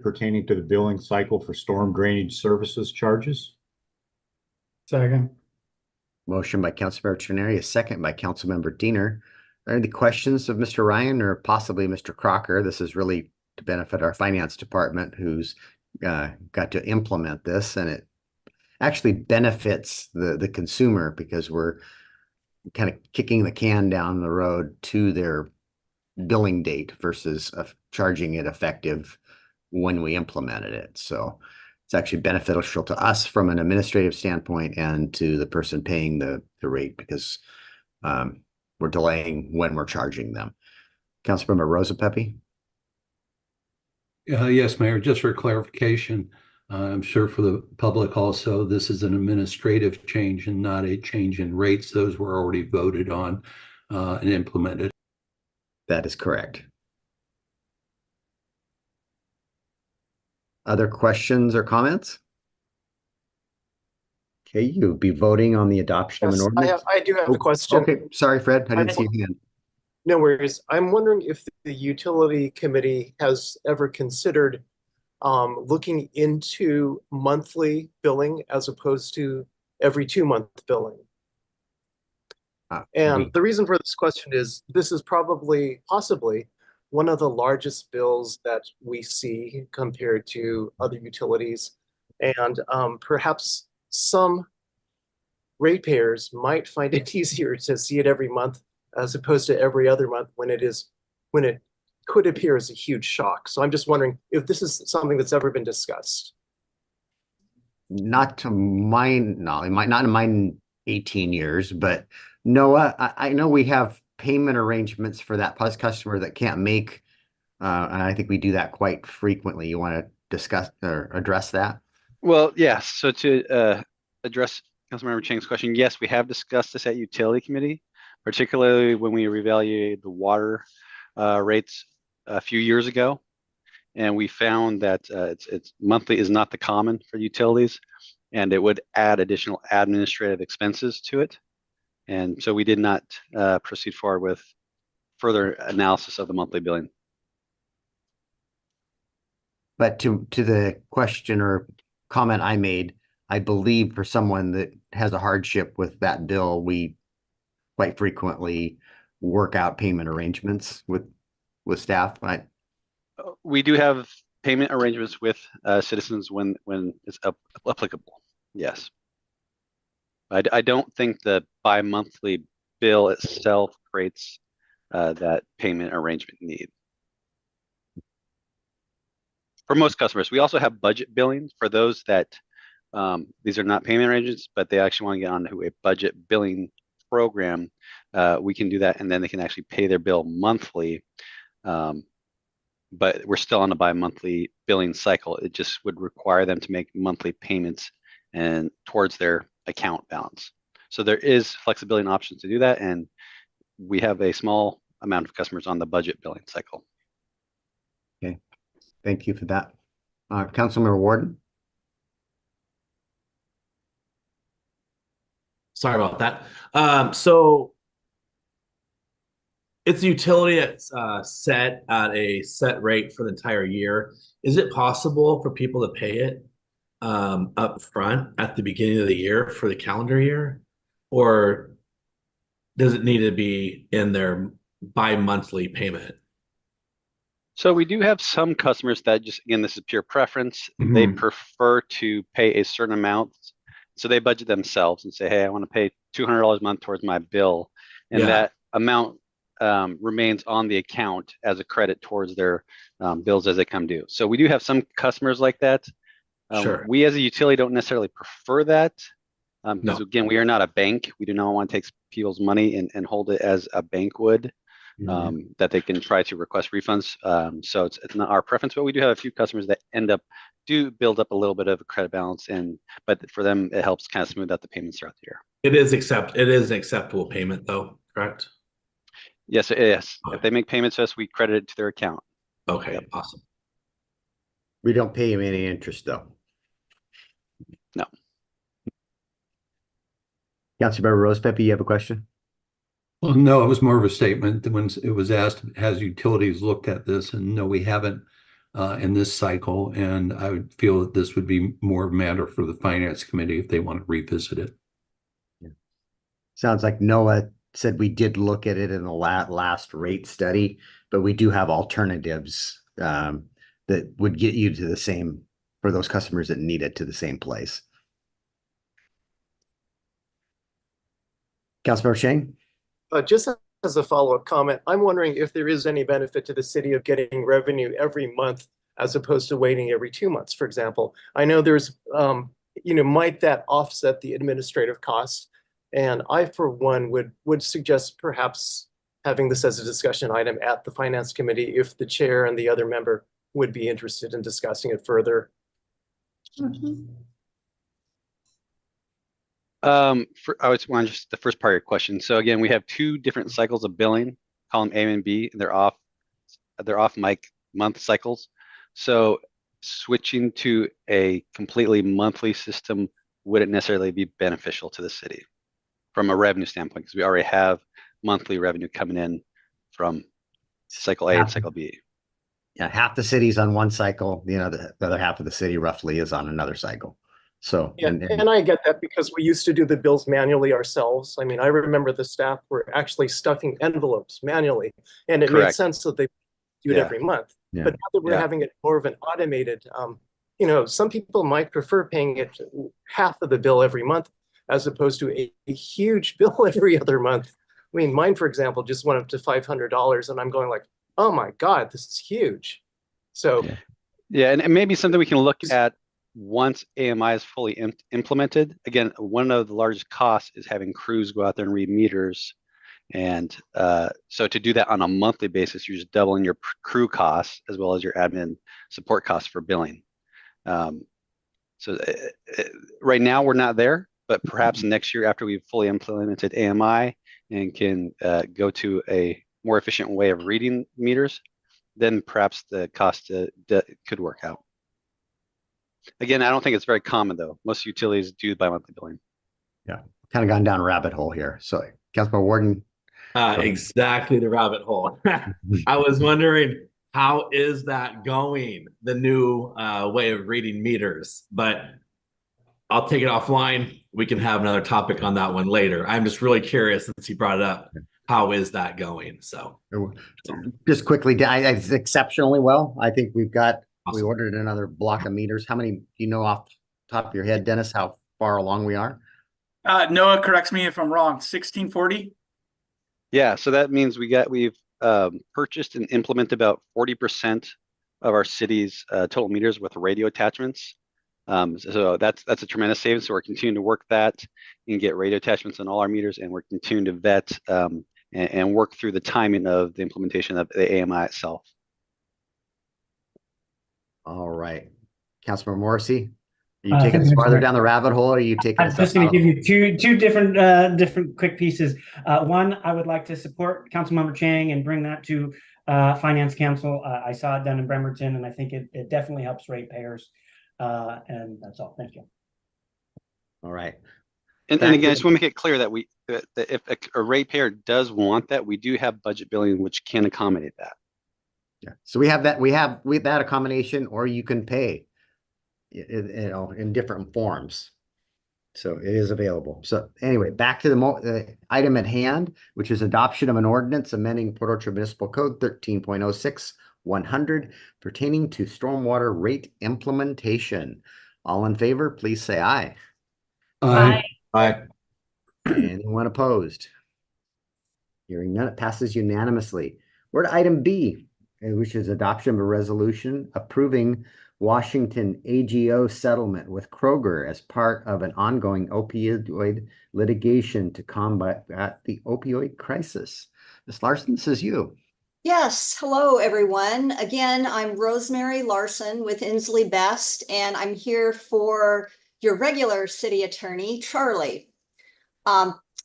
pertaining to the billing cycle for storm drainage services charges. Second. Motion by Councilmember Trenary, a second by Councilmember Diener. Are there any questions of Mr. Ryan or possibly Mr. Crocker? This is really to benefit our finance department, who's got to implement this, and it actually benefits the consumer because we're kind of kicking the can down the road to their billing date versus charging it effective when we implemented it. So it's actually beneficial to us from an administrative standpoint and to the person paying the rate because we're delaying when we're charging them. Councilmember Rosapepe? Yes, Mayor, just for clarification, I'm sure for the public also, this is an administrative change and not a change in rates. Those were already voted on and implemented. That is correct. Other questions or comments? Okay, you'll be voting on the adoption of an ordinance. I do have a question. Okay, sorry, Fred, I didn't see your hand. No worries. I'm wondering if the utility committee has ever considered looking into monthly billing as opposed to every 2-month billing. And the reason for this question is this is possibly one of the largest bills that we see compared to other utilities. And perhaps some ratepayers might find it easier to see it every month as opposed to every other month when it could appear as a huge shock. So I'm just wondering if this is something that's ever been discussed. Not to my knowledge, not in my 18 years, but Noah, I know we have payment arrangements for that plus customer that can't make, and I think we do that quite frequently. You want to discuss or address that? Well, yes. So to address Councilmember Chang's question, yes, we have discussed this at Utility Committee, particularly when we reevaluated the water rates a few years ago. And we found that it's monthly is not the common for utilities, and it would add additional administrative expenses to it. And so we did not proceed forward with further analysis of the monthly billing. But to the question or comment I made, I believe for someone that has a hardship with that bill, we quite frequently work out payment arrangements with staff. Right? We do have payment arrangements with citizens when it's applicable. Yes. I don't think the bi-monthly bill itself creates that payment arrangement need. For most customers, we also have budget billing for those that these are not payment arrangements, but they actually want to get onto a budget billing program. We can do that, and then they can actually pay their bill monthly. But we're still on a bi-monthly billing cycle. It just would require them to make monthly payments and towards their account balance. So there is flexibility and options to do that, and we have a small amount of customers on the budget billing cycle. Okay, thank you for that. Councilmember Warden. Sorry about that. So it's a utility that's set at a set rate for the entire year. Is it possible for people to pay it up front at the beginning of the year for the calendar year? Or does it need to be in their bi-monthly payment? So we do have some customers that just, again, this is pure preference. They prefer to pay a certain amount. So they budget themselves and say, hey, I want to pay $200 a month towards my bill. And that amount remains on the account as a credit towards their bills as they come due. So we do have some customers like that. Sure. We as a utility don't necessarily prefer that because No. again, we are not a bank. We do not want to take people's money and hold it as a bank would, that they can try to request refunds. So it's not our preference, but we do have a few customers that do build up a little bit of a credit balance, but for them, it helps kind of smooth out the payments throughout the year. It is an acceptable payment though, correct? Yes, yes. Okay. If they make payments to us, we credit it to their account. Okay, Yep. awesome. We don't pay him any interest though. No. Councilmember Rosepepe, you have a question? Well, no, it was more of a statement. When it was asked, has utilities looked at this? And no, we haven't. in this cycle, and I would feel that this would be more of a matter for the Finance Committee if they want to revisit it. Sounds like Noah said we did look at it in the last rate study, but we do have alternatives that would get you to the same, for those customers that need it, to the same place. Councilmember Chang? Just as a follow-up comment, I'm wondering if there is any benefit to the city of getting revenue every month as opposed to waiting every 2 months, for example. I know there's, might that offset the administrative costs? And I, for one, would suggest perhaps having this as a discussion item at the Finance Committee if the chair and the other member would be interested in discussing it further. I was want just the first part of your question. So again, we have 2 different cycles of billing, column A and B, and they're off month cycles. So switching to a completely monthly system wouldn't necessarily be beneficial to the city from a revenue standpoint, because we already have monthly revenue coming in from cycle A and cycle B. Yeah, half the city's on one cycle, the other half of the city roughly is on another cycle. So, yeah, and I get that because we used to do the bills manually ourselves. I mean, I remember the staff were actually stuffing envelopes manually, and it made sense that they do it every month. Yeah. But now that we're having it more of an automated, some people might prefer paying it half of the bill every month as opposed to a huge bill every other month. I mean, mine, for example, just went up to $500, and I'm going like, oh my God, this is huge. So, yeah, and maybe something we can look at once AMI is fully implemented. Again, one of the largest costs is having crews go out there and read meters. And so to do that on a monthly basis, you're just doubling your crew costs as well as your admin support costs for billing. So right now we're not there, but perhaps next year after we've fully implemented AMI and can go to a more efficient way of reading meters, then perhaps the cost could work out. Again, I don't think it's very common though. Most utilities do bi-monthly billing. Yeah, kind of gone down a rabbit hole here. So, Councilman Warden. Exactly the rabbit hole. I was wondering, how is that going? The new way of reading meters, but I'll take it offline. We can have another topic on that one later. I'm just really curious since you brought it up. How is that going? So just quickly, it's exceptionally well. I think we ordered another block of meters. How many do you know off the top of your head, Dennis, how far along we are? Noah corrects me if I'm wrong, 1640? Yeah, so that means we've purchased and implemented about 40% of our city's total meters with radio attachments. So that's a tremendous savings. So we're continuing to work that and get radio attachments on all our meters, and we're continuing to vet and work through the timing of the implementation of the AMI itself. All right, Councilmember Morrissey, are you taking us farther down the rabbit hole, or are you taking us? I'm just going to give you two different quick pieces. One, I would like to support Councilmember Chang and bring that to Finance Council. I saw it done in Bremerton, and I think it definitely helps ratepayers. And that's all. Thank you. All right. And again, I just want to make it clear that if a ratepayer does want that, we do have budget billing which can accommodate that. Yeah. So we have that. We have that accommodation, or you can pay, in different forms. So it is available. So anyway, back to the item at hand, which is adoption of an ordinance amending Port Orchard Municipal Code 13.06-100 pertaining to stormwater rate implementation. All in favor, please say aye. Aye. Aye. Anyone opposed? Hearing none, it passes unanimously. We're to item B, which is adoption of a resolution approving Washington AGO settlement with Kroger as part of an ongoing opioid litigation to combat the opioid crisis. Ms. Larson, this is you. Yes, hello everyone. Again, I'm Rosemary Larson with Inslee Best, and I'm here for your regular city attorney, Charlie.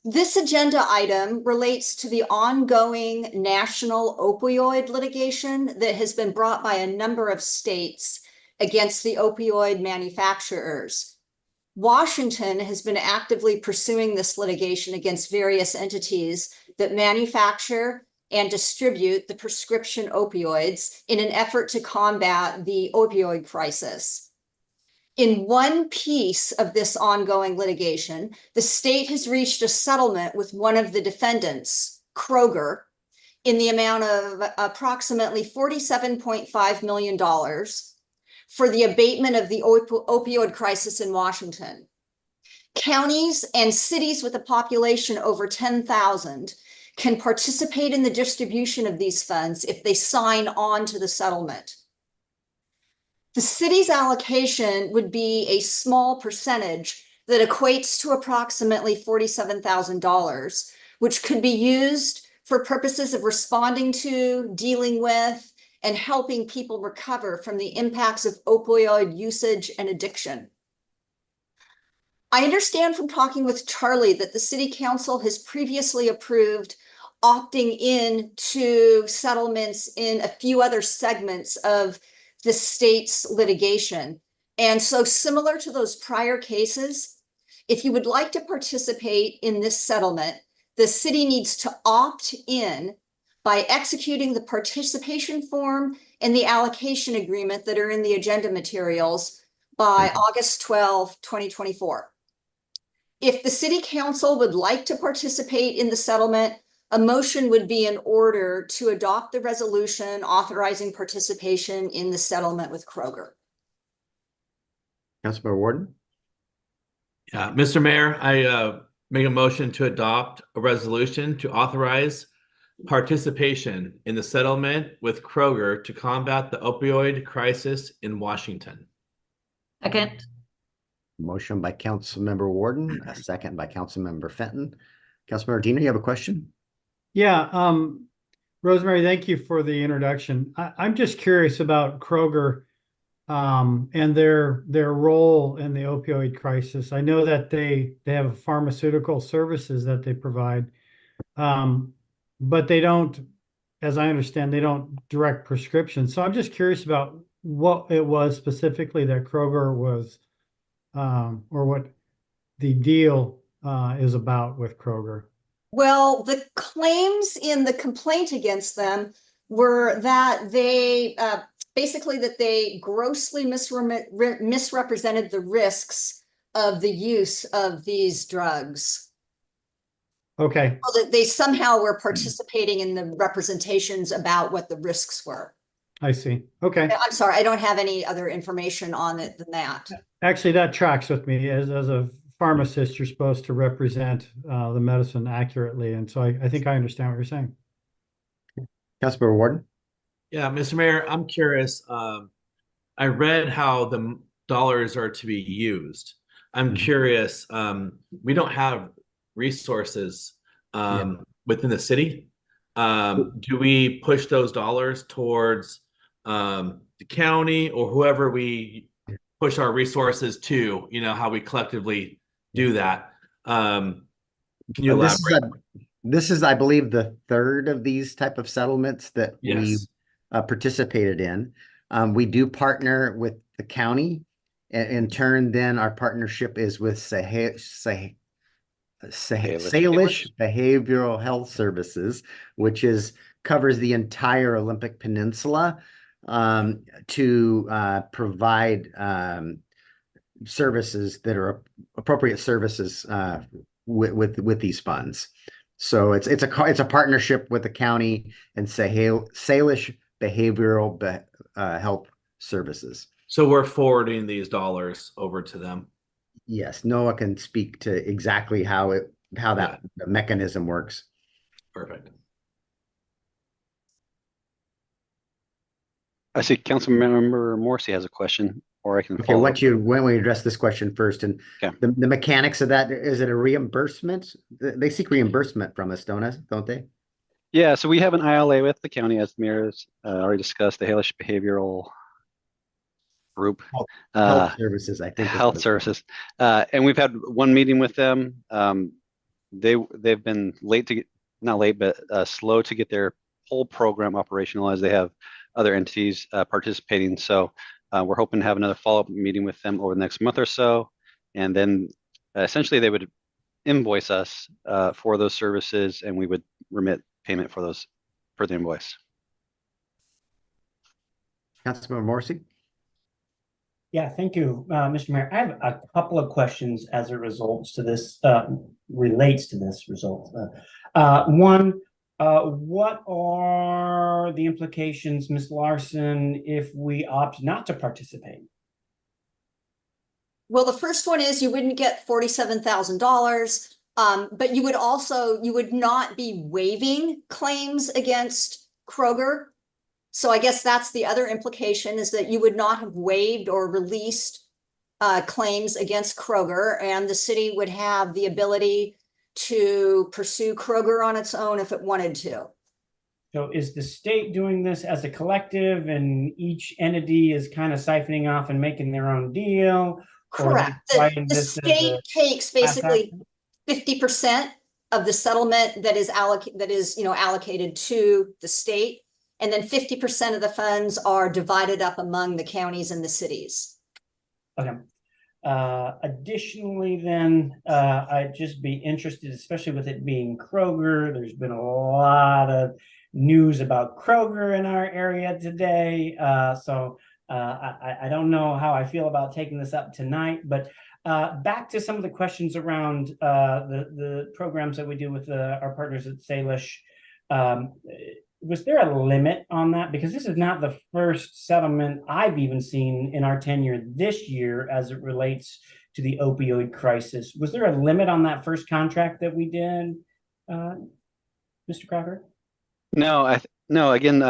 This agenda item relates to the ongoing national opioid litigation that has been brought by a number of states against the opioid manufacturers. Washington has been actively pursuing this litigation against various entities that manufacture and distribute the prescription opioids in an effort to combat the opioid crisis. In one piece of this ongoing litigation, the state has reached a settlement with one of the defendants, Kroger, in the amount of approximately $47.5 million for the abatement of the opioid crisis in Washington. Counties and cities with a population over 10,000 can participate in the distribution of these funds if they sign on to the settlement. The city's allocation would be a small percentage that equates to approximately $47,000, which could be used for purposes of responding to, dealing with, and helping people recover from the impacts of opioid usage and addiction. I understand from talking with Charlie that the city council has previously approved opting in to settlements in a few other segments of the state's litigation. And so similar to those prior cases, if you would like to participate in this settlement, the city needs to opt in by executing the participation form and the allocation agreement that are in the agenda materials by August 12, 2024. If the city council would like to participate in the settlement, a motion would be in order to adopt the resolution authorizing participation in the settlement with Kroger. Councilmember Warden? Yeah, Mr. Mayor, I make a motion to adopt a resolution to authorize participation in the settlement with Kroger to combat the opioid crisis in Washington. Second. Motion by Councilmember Warden, a second by Councilmember Fenton. Councilmember Diener, you have a question? Yeah, Rosemary, thank you for the introduction. I'm just curious about Kroger and their role in the opioid crisis. I know that they have pharmaceutical services that they provide, but they don't, as I understand, they don't direct prescriptions. So I'm just curious about what it was specifically that Kroger was, or what the deal is about with Kroger. Well, the claims in the complaint against them were that they basically that they grossly misrepresented the risks of the use of these drugs. Okay. So that they somehow were participating in the representations about what the risks were. I see. Okay. I'm sorry, I don't have any other information on it than that. Actually, that tracks with me. As a pharmacist, you're supposed to represent the medicine accurately. And so I think I understand what you're saying. Councilmember Warden? Yeah, Mr. Mayor, I'm curious. I read how the dollars are to be used. I'm curious. We don't have resources within the city. Do we push those dollars towards the county or whoever we push our resources to? You know, how we collectively do that. Can you elaborate? This is, I believe, the third of these type of settlements that we participated in. We do partner with the county. In turn, then our partnership is with Salish Behavioral Health Services, which covers the entire Olympic Peninsula to provide services that are appropriate services with these funds. So it's a partnership with the county and Salish Behavioral Health Services. So we're forwarding these dollars over to them. Yes, Noah can speak to exactly how the mechanism works. Perfect. I see Councilmember Morrissey has a question, or I can Okay, follow why up. don't we address this question first? And Okay. the mechanics of that, is it a reimbursement? They seek reimbursement from us, don't they? Yeah, so we have an ILA with the county, as the mayor has already discussed, the Salish Behavioral Group. Health services, I think. Health services. And we've had one meeting with them. They've been not late, but slow to get their whole program operationalized. They have other entities participating. So we're hoping to have another follow-up meeting with them over the next month or so. And then essentially they would invoice us for those services and we would remit payment for those per the invoice. Councilmember Morrissey? Yeah, thank you, Mr. Mayor. I have a couple of questions as it relates to this result. One, what are the implications, Ms. Larson, if we opt not to participate? Well, the first one is you wouldn't get $47,000, but you would not be waiving claims against Kroger. So I guess that's the other implication, is that you would not have waived or released claims against Kroger, and the city would have the ability to pursue Kroger on its own if it wanted to. So is the state doing this as a collective and each entity is kind of siphoning off and making their own deal? Correct. The state takes basically 50% of the settlement that is allocated to the state, and then 50% of the funds are divided up among the counties and the cities. Okay. Additionally, then, I'd just be interested, especially with it being Kroger. There's been a lot of news about Kroger in our area today. So I don't know how I feel about taking this up tonight, but back to some of the questions around the programs that we do with our partners at Salish. Was there a limit on that? Because this is not the first settlement I've even seen in our tenure this year as it relates to the opioid crisis. Was there a limit on that first contract that we did, Mr. Crocker? No, no. Again,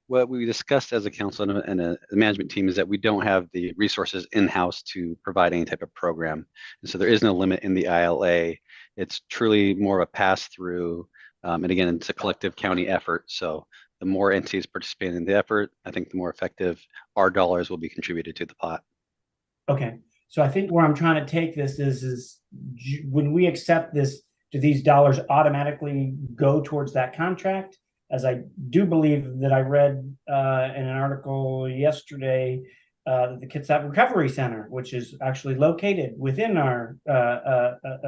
what we discussed as a council and a management team is that we don't have the resources in-house to provide any type of program, and so there is no limit in the ILA. It's truly more of a pass-through. And again, it's a collective county effort. So the more entities participate in the effort, I think the more effective our dollars will be contributed to the pot. Okay. So I think where I'm trying to take this is when we accept this, do these dollars automatically go towards that contract? As I do believe that I read in an article yesterday, the Kitsap Recovery Center, which is actually located within our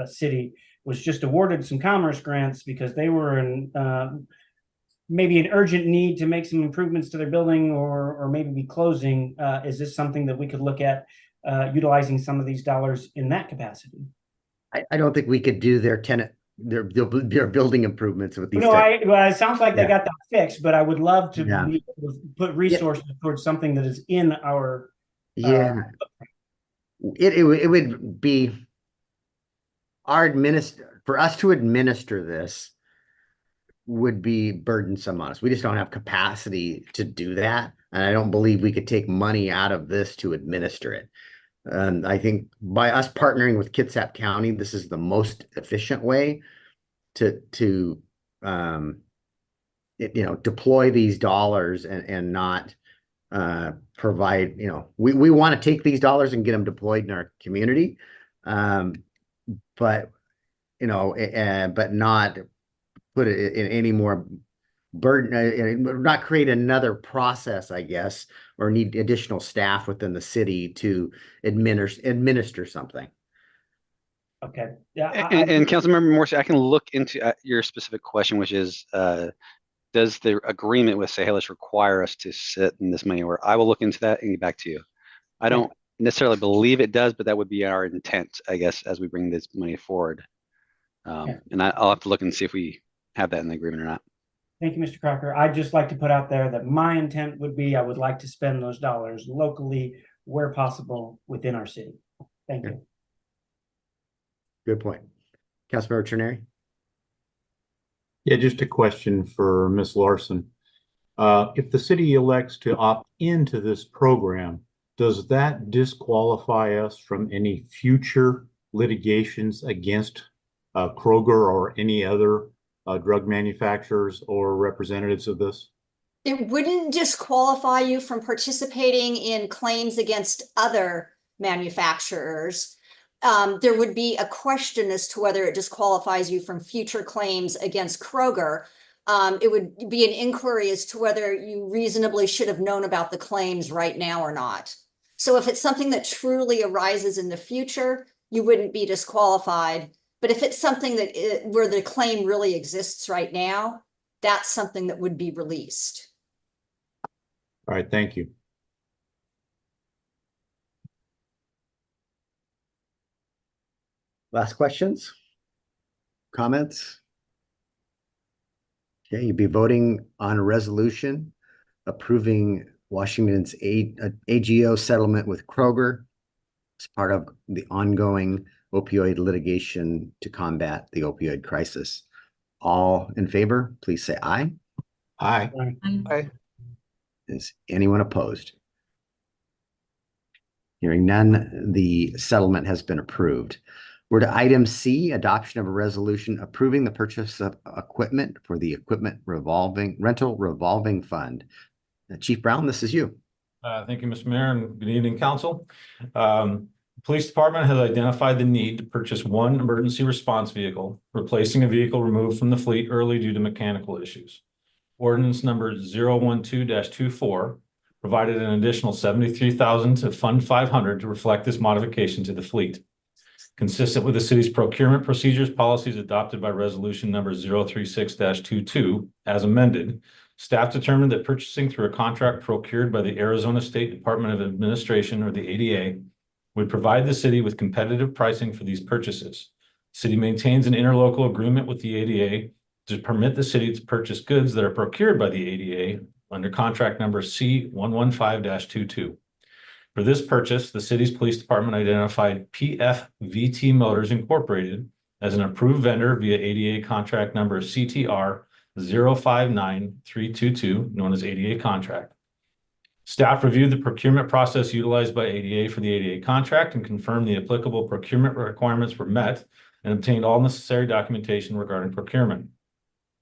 city, was just awarded some commerce grants because they were in maybe an urgent need to make some improvements to their building or maybe be closing. Is this something that we could look at utilizing some of these dollars in that capacity? I don't think we could do their building improvements with these. No, well, it sounds like they got that fixed, but I would love to be able to put resources towards something that is in our. It would be for us to administer this would be burdensome on us. We just don't have capacity to do that, and I don't believe we could take money out of this to administer it. And I think by us partnering with Kitsap County, this is the most efficient way to deploy these dollars and not provide, we want to take these dollars and get them deployed in our community. But not put it in any more burden, not create another process, I guess, or need additional staff within the city to administer something. Okay. Yeah. And Councilmember Morrissey, I can look into your specific question, which is, does the agreement with Salish require us to sit in this money? Or I will look into that and get back to you. I don't necessarily believe it does, but that would be our intent, I guess, as we bring this money forward. And I'll have to look and see if we have that in the agreement or not. Thank you, Mr. Crocker. I'd just like to put out there that my intent would be I would like to spend those dollars locally where possible within our city. Thank you. Good point. Councilmember Trenary? Yeah, just a question for Ms. Larson. If the city elects to opt into this program, does that disqualify us from any future litigations against Kroger or any other drug manufacturers or representatives of this? It wouldn't disqualify you from participating in claims against other manufacturers. There would be a question as to whether it disqualifies you from future claims against Kroger. It would be an inquiry as to whether you reasonably should have known about the claims right now or not. So if it's something that truly arises in the future, you wouldn't be disqualified. But if it's something that where the claim really exists right now, that's something that would be released. All right, thank you. Last questions? Comments? Okay, you'll be voting on a resolution approving Washington's AGO settlement with Kroger as part of the ongoing opioid litigation to combat the opioid crisis. All in favor, please say aye. Aye. Is anyone opposed? Hearing none, the settlement has been approved. We're to item C, adoption of a resolution approving the purchase of equipment for the rental revolving fund. Chief Brown, this is you. Thank you, Mr. Mayor, and good evening, council. Police Department has identified the need to purchase one emergency response vehicle, replacing a vehicle removed from the fleet early due to mechanical issues. Ordinance number 012-24 provided an additional $73,000 to Fund 500 to reflect this modification to the fleet. Consistent with the city's procurement procedures policies adopted by resolution number 036-22 as amended, staff determined that purchasing through a contract procured by the Arizona State Department of Administration, or the ADA, would provide the city with competitive pricing for these purchases. The city maintains an interlocal agreement with the ADA to permit the city to purchase goods that are procured by the ADA under contract number C115-22. For this purchase, the city's police department identified PFVT Motors Incorporated as an approved vendor via ADA contract number CTR 059322, known as ADA contract. Staff reviewed the procurement process utilized by ADA for the ADA contract and confirmed the applicable procurement requirements were met and obtained all necessary documentation regarding procurement.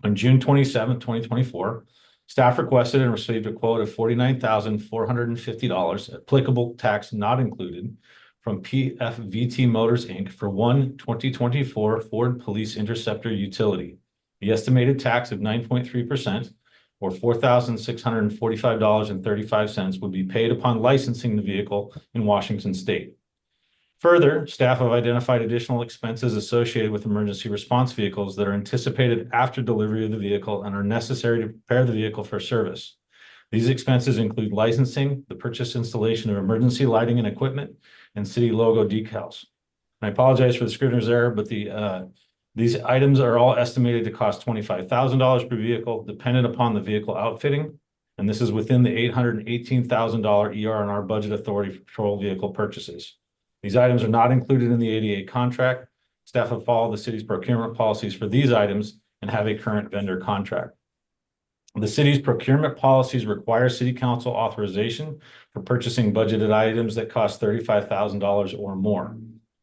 On June 27, 2024, staff requested and received a quote of $49,450, applicable tax not included, from PFVT Motors, Inc. for one 2024 Ford Police Interceptor utility. The estimated tax of 9.3%, or $4,645.35, would be paid upon licensing the vehicle in Washington State. Further, staff have identified additional expenses associated with emergency response vehicles that are anticipated after delivery of the vehicle and are necessary to prepare the vehicle for service. These expenses include licensing, the purchase installation of emergency lighting and equipment, and city logo decals. I apologize for the scrivener's error, but these items are all estimated to cost $25,000 per vehicle, dependent upon the vehicle outfitting, and this is within the $818,000 ER&R budget authority for patrol vehicle purchases. These items are not included in the ADA contract. Staff have followed the city's procurement policies for these items and have a current vendor contract. The city's procurement policies require city council authorization for purchasing budgeted items that cost $35,000 or more.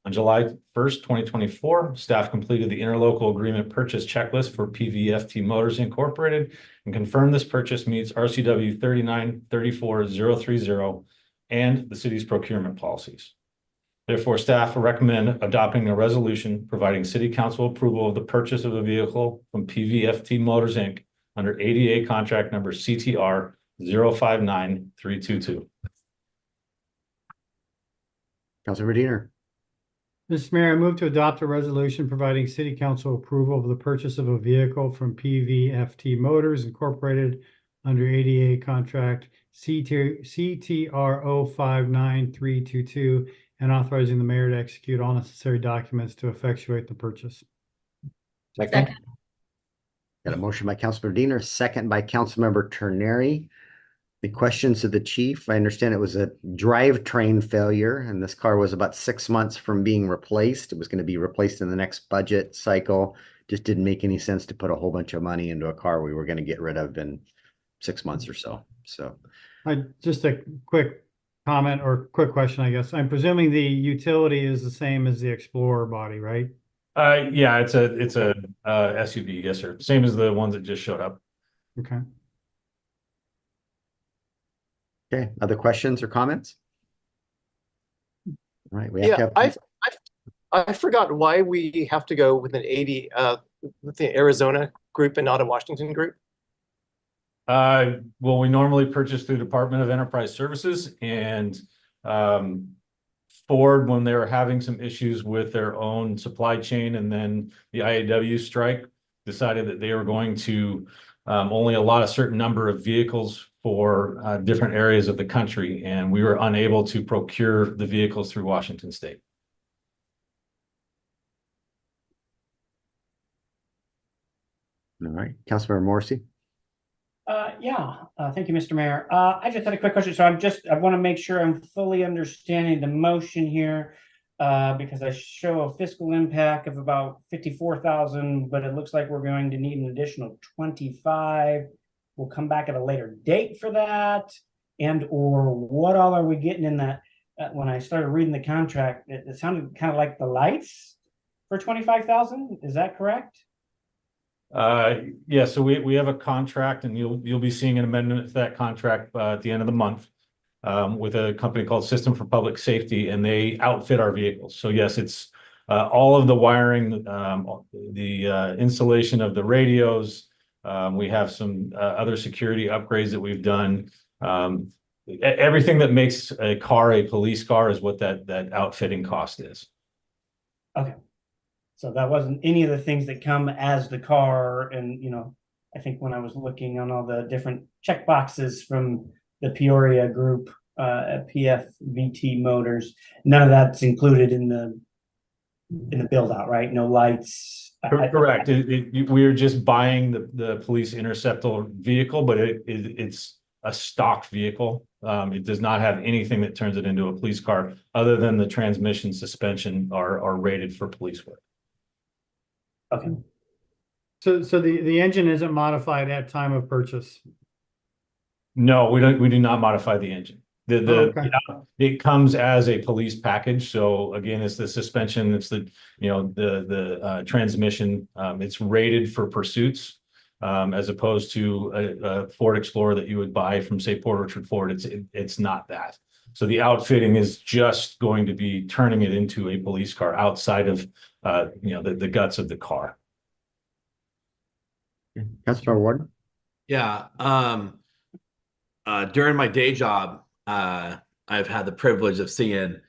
On July 1st, 2024, staff completed the interlocal agreement purchase checklist for PVFT Motors Incorporated and confirmed this purchase meets RCW 3934030 and the city's procurement policies. Therefore, staff recommend adopting a resolution providing city council approval of the purchase of a vehicle from PVFT Motors, Inc. under ADA contract number CTR 059322. Councilor Diener. Mr. Mayor, I move to adopt a resolution providing city council approval of the purchase of a vehicle from PVFT Motors Incorporated under ADA contract CTR 059322 and authorizing the mayor to execute all necessary documents to effectuate the purchase. Second. Got a motion by Councilmember Diener, second by Councilmember Terneri. The questions to the chief. I understand it was a drivetrain failure, and this car was about 6 months from being replaced. It was going to be replaced in the next budget cycle. Just didn't make any sense to put a whole bunch of money into a car we were going to get rid of in 6 months or so. Just a quick comment or quick question, I guess. I'm presuming the utility is the same as the Explorer body, right? Yeah, it's a SUV, yes, sir. Same as the ones that just showed up. Okay. Okay, other questions or comments? All right, we have Yeah, to have. I forgot why we have to go with an 80 with the Arizona group and not a Washington group. Well, we normally purchase through Department of Enterprise Services, and Ford, when they were having some issues with their own supply chain, and then the IAW strike, decided that they were going to only allot a certain number of vehicles for different areas of the country, and we were unable to procure the vehicles through Washington State. All right, Councilmember Morrissey. Thank you, Mr. Mayor. I just had a quick question. So I want to make sure I'm fully understanding the motion here, because I show a fiscal impact of about 54,000, but it looks like we're going to need an additional 25. We'll come back at a later date for that, and or what all are we getting in that? When I started reading the contract, it sounded kind of like the lights for 25,000. Is that correct? Yeah, so we have a contract, and you'll be seeing an amendment to that contract at the end of the month with a company called System for Public Safety, and they outfit our vehicles. So yes, it's all of the wiring, the installation of the radios. We have some other security upgrades that we've done. Everything that makes a car a police car is what that outfitting cost is. Okay. So that wasn't any of the things that come as the car. And, I think when I was looking on all the different check boxes from the Peoria group, PFVT Motors, none of that's included in the build out, right? No lights. Correct. We're just buying the police interceptor vehicle, but it's a stock vehicle. It does not have anything that turns it into a police car other than the transmission suspension are rated for police work. Okay. So the engine isn't modified at time of purchase? No, we do not modify the engine. Okay. It comes as a police package. So again, it's the suspension, it's the transmission. It's rated for pursuits, as opposed to a Ford Explorer that you would buy from, say, Port Orchard Ford. It's not that. So the outfitting is just going to be turning it into a police car outside of the guts of the car. Councilmember Warden. Yeah. During my day job, I've had the privilege of seeing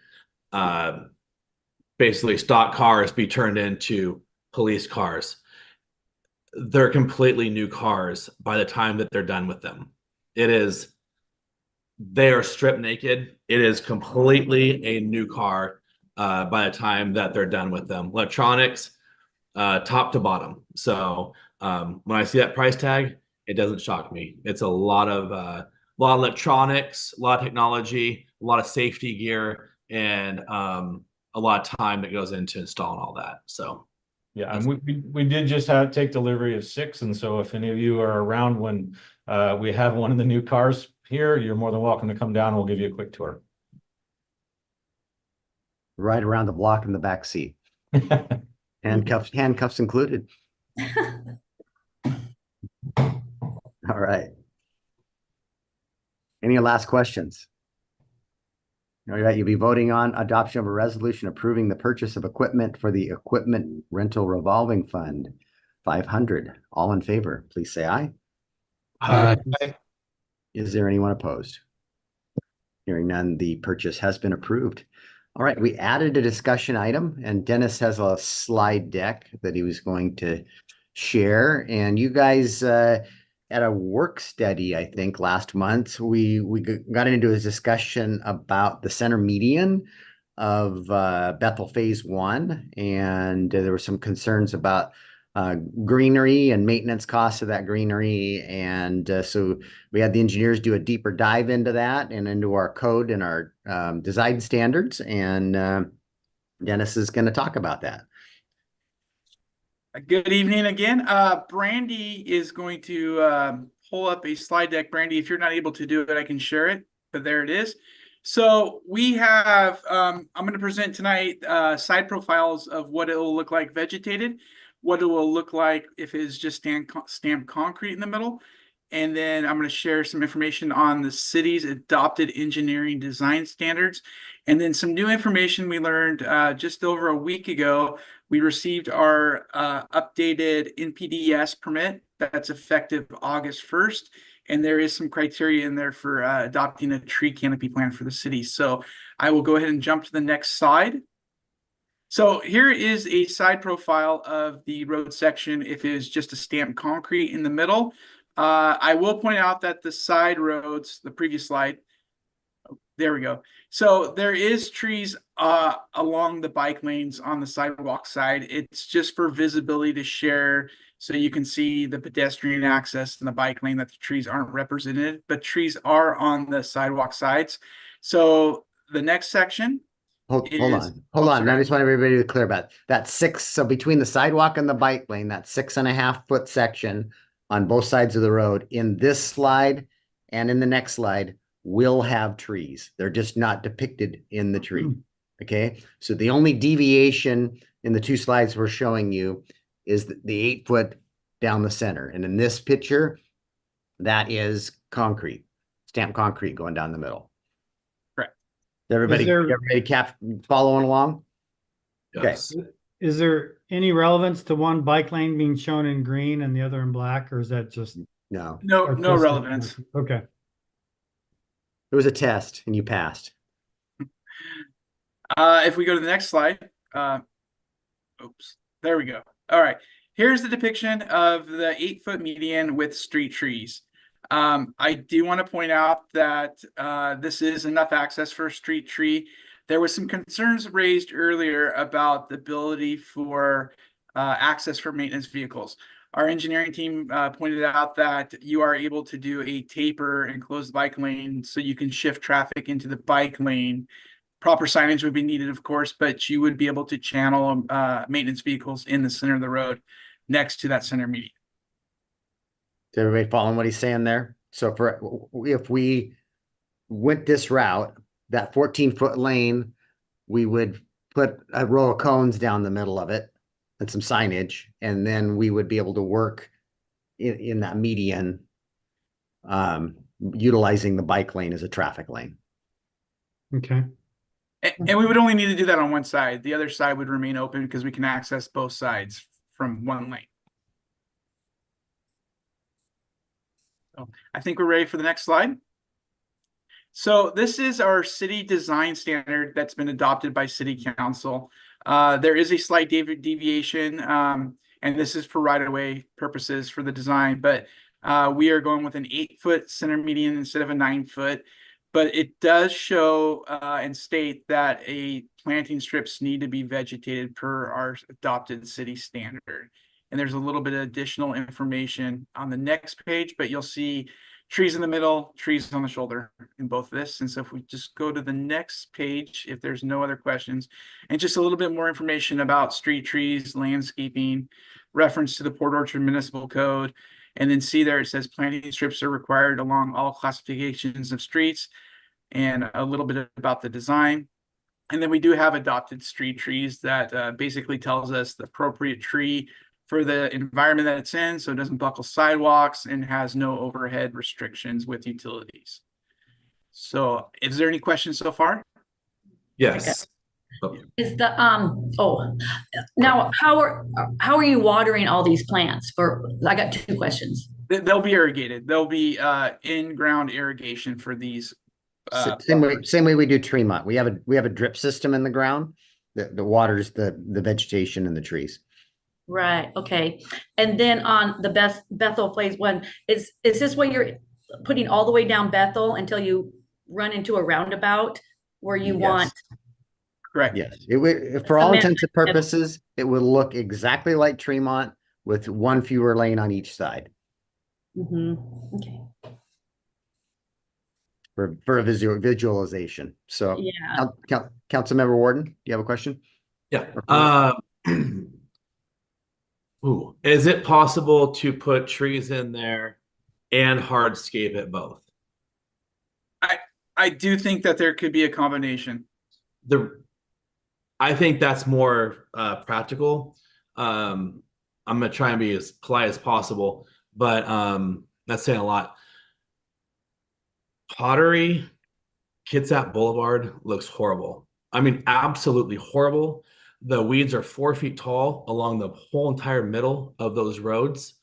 basically stock cars be turned into police cars. They're completely new cars by the time that they're done with them. They are stripped naked. It is completely a new car by the time that they're done with them. Electronics, top to bottom. So when I see that price tag, it doesn't shock me. It's a lot of electronics, a lot of technology, a lot of safety gear, and a lot of time that goes into installing all that. So yeah, and we did just take delivery of 6, and so if any of you are around when we have one of the new cars here, you're more than welcome to come down. We'll give you a quick tour. Right around the block in the back seat. Handcuffs included. All right. Any last questions? All right, you'll be voting on adoption of a resolution approving the purchase of equipment for the Equipment Rental Revolving Fund, 500. All in favor, please say aye. Aye. Is there anyone opposed? Hearing none, the purchase has been approved. All right, we added a discussion item, and Dennis has a slide deck that he was going to share. And you guys, at a work study, I think last month, we got into a discussion about the center median of Bethel Phase 1, and there were some concerns about greenery and maintenance costs of that greenery. And so we had the engineers do a deeper dive into that and into our code and our design standards. And Dennis is going to talk about that. Good evening again. Brandy is going to pull up a slide deck. Brandy, if you're not able to do it, I can share it, but there it is. So we have, I'm going to present tonight side profiles of what it will look like vegetated, what it will look like if it is just stamped concrete in the middle. And then I'm going to share some information on the city's adopted engineering design standards. And then some new information we learned just over a week ago. We received our updated NPDES permit that's effective August 1st. And there is some criteria in there for adopting a tree canopy plan for the city. So I will go ahead and jump to the next slide. So here is a side profile of the road section if it is just a stamped concrete in the middle I will point out that the side roads, the previous slide, there we go. So there is trees along the bike lanes on the sidewalk side. It's just for visibility to share, so you can see the pedestrian access and the bike lane, that the trees aren't represented, but trees are on the sidewalk sides. So the next section. Hold is- on. oh, I sorry. just want everybody to be clear about that so between the sidewalk and the bike lane, that 6.5 foot section on both sides of the road in this slide and in the next slide will have trees. They're just not depicted in the tree. Okay. So the only deviation in the 2 slides we're showing you is the 8 foot down the center. And in this picture, that is concrete, stamped concrete going down the middle. Correct. Everybody following along? Yes. Is there any relevance to one bike lane being shown in green and the other in black, or is that just No, No artistic? relevance. Okay. it was a test and you passed. If we go to the next slide, oops, there we go. All right, here's the depiction of the 8-foot median with street trees. I do want to point out that this is enough access for a street tree. There was some concerns raised earlier about the ability for access for maintenance vehicles. Our engineering team pointed out that you are able to do a taper and closed bike lane, so you can shift traffic into the bike lane. Proper signage would be needed, of course, but you would be able to channel maintenance vehicles in the center of the road next to that center median. Is everybody following what he's saying there? So if we went this route, that 14-foot lane, we would put a row of cones down the middle of it and some signage, and then we would be able to work in that median, utilizing the bike lane as a traffic lane. Okay. And we would only need to do that on one side. The other side would remain open because we can access both sides from one lane. So I think we're ready for the next slide. So this is our city design standard that's been adopted by City Council. There is a slight deviation, and this is for right-of-way purposes for the design, but we are going with an 8-foot center median instead of a 9-foot. But it does show and state that planting strips need to be vegetated per our adopted city standard. And there's a little bit of additional information on the next page, but you'll see trees in the middle, trees on the shoulder in both this. And so if we just go to the next page, if there's no other questions, and just a little bit more information about street trees, landscaping, reference to the Port Orchard Municipal Code, and then see there it says planting strips are required along all classifications of streets, and a little bit about the design. And then we do have adopted street trees that basically tells us the appropriate tree for the environment that it's in, so it doesn't buckle sidewalks and has no overhead restrictions with utilities. So is there any questions so far? Yes. Oh, Is the now how are you watering all these plants? I got 2 questions. They'll be irrigated. They'll be in-ground irrigation for these. Same way we do Tremont. We have a drip system in the ground that waters the vegetation and the trees. Right. Okay. And then on the Bethel phase 1, is this what you're putting all the way down Bethel until you run into a roundabout where you want? Correct. Yes. It would, for all intents and purposes, it would look exactly like Tremont with one fewer lane on each side. Okay. For a visualization. So yeah. Councilmember Warden, do you have a question? Yeah. Ooh, is it possible to put trees in there and hardscape it both? I do think that there could be a combination. I think that's more practical. I'm gonna try and be as polite as possible, but that's saying a lot. Pottery, Kitsap Boulevard looks horrible. I mean, absolutely horrible. The weeds are 4 feet tall along the whole entire middle of those roads.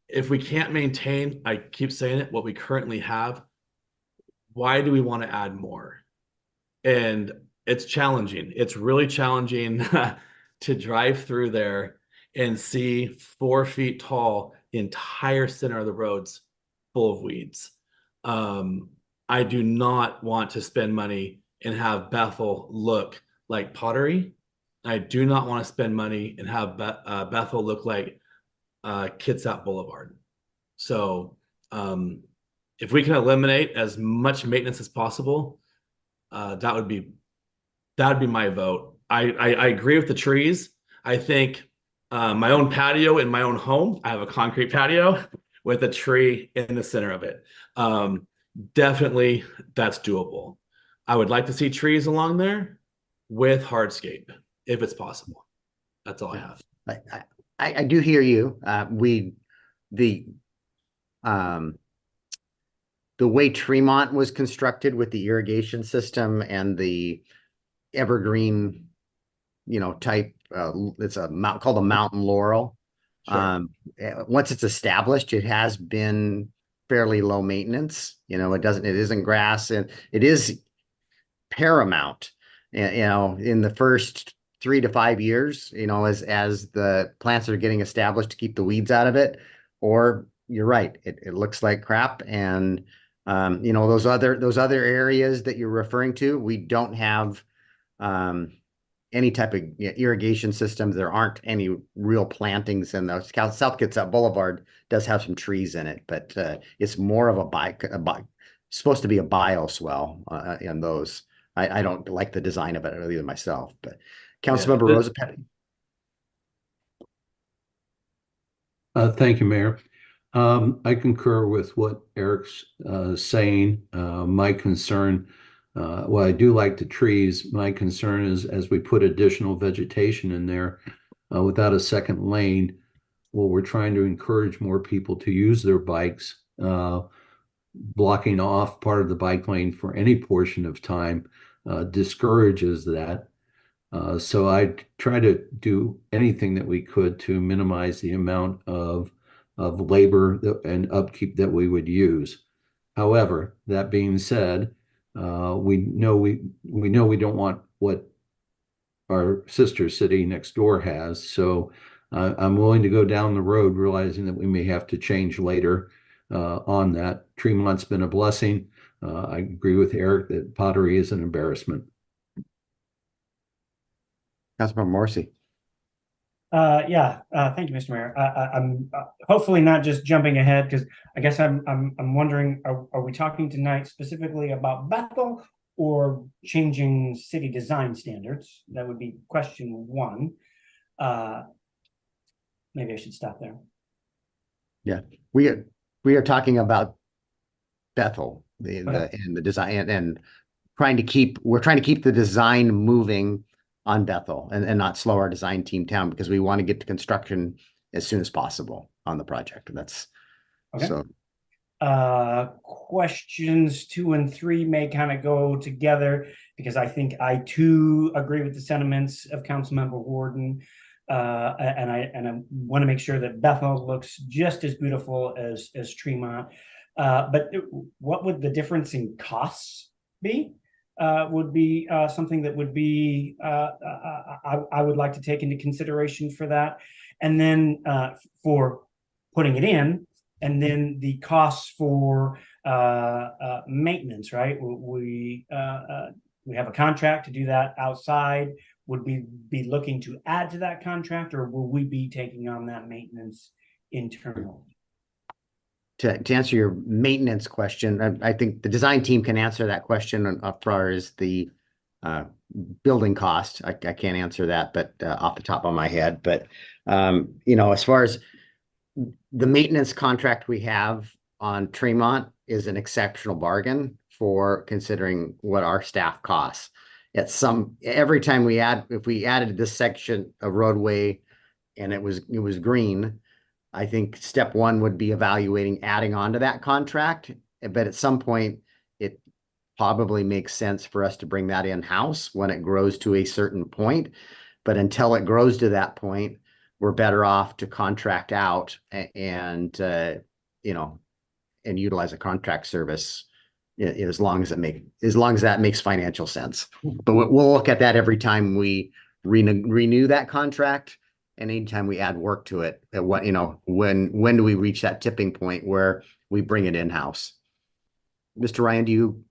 If we can't maintain, I keep saying it, what we currently have, why do we want to add more? And it's challenging. It's really challenging to drive through there and see 4 feet tall, the entire center of the roads full of weeds. I do not want to spend money and have Bethel look like Pottery. I do not want to spend money and have Bethel look like Kitsap Boulevard. So if we can eliminate as much maintenance as possible, that would be my vote. I agree with the trees. I think my own patio in my own home, I have a concrete patio with a tree in the center of it. Definitely that's doable. I would like to see trees along there with hardscape if it's possible. That's all I have. I do hear you. The way Tremont was constructed with the irrigation system and the evergreen, type, it's called a mountain laurel. Sure. Once it's established, it has been fairly low maintenance. It isn't grass, and it is paramount, in the first 3 to 5 years, as the plants are getting established to keep the weeds out of it. Or you're right, it looks like crap. And those other areas that you're referring to, we don't have any type of irrigation systems. There aren't any real plantings in those. South Kitsap Boulevard does have some trees in it, but it's more of supposed to be a bioswale in those. I don't like the design of it either myself, but Councilmember Rosapelli. Thank you, Mayor. I concur with what Eric's saying. My concern, well, I do like the trees. My concern is as we put additional vegetation in there without a second lane, well, we're trying to encourage more people to use their bikes. Blocking off part of the bike lane for any portion of time discourages that. So I try to do anything that we could to minimize the amount of labor and upkeep that we would use. However, that being said, we know we don't want what our sister city next door has. So I'm willing to go down the road, realizing that we may have to change later on that. Tremont's been a blessing. I agree with Eric that Pottery is an embarrassment. Councilmember Morrissey. Thank you, Mr. Mayor. I'm hopefully not just jumping ahead, because I guess I'm wondering, are we talking tonight specifically about Bethel or changing city design standards? That would be question one. Maybe I should stop there. Yeah, we are talking about Bethel, and the design, and we're trying to keep the design moving on Bethel and not slow our design team down, because we want to get to construction as soon as possible on the project. That's okay. So questions 2 and 3 may kind of go together, because I think I too agree with the sentiments of Councilmember Warden. And I want to make sure that Bethel looks just as beautiful as Tremont. But what would the difference in costs be? Would be something that would be I would like to take into consideration for that. And then for putting it in, and then the costs for maintenance, right? We have a contract to do that outside. Would we be looking to add to that contract, or will we be taking on that maintenance internally? To answer your maintenance question, I think the design team can answer that question as far as the building cost. I can't answer that, but off the top of my head. But as far as the maintenance contract we have on Tremont is an exceptional bargain for considering what our staff costs. Every time if we added this section of roadway and it was green, I think step one would be evaluating adding on to that contract. But at some point, it probably makes sense for us to bring that in-house when it grows to a certain point. But until it grows to that point, we're better off to contract out and utilize a contract service as long as that makes financial sense. But we'll look at that every time we renew that contract And anytime we add work to it, at what, you know, when do we reach that tipping point where we bring it in-house? Mr. Ryan, do you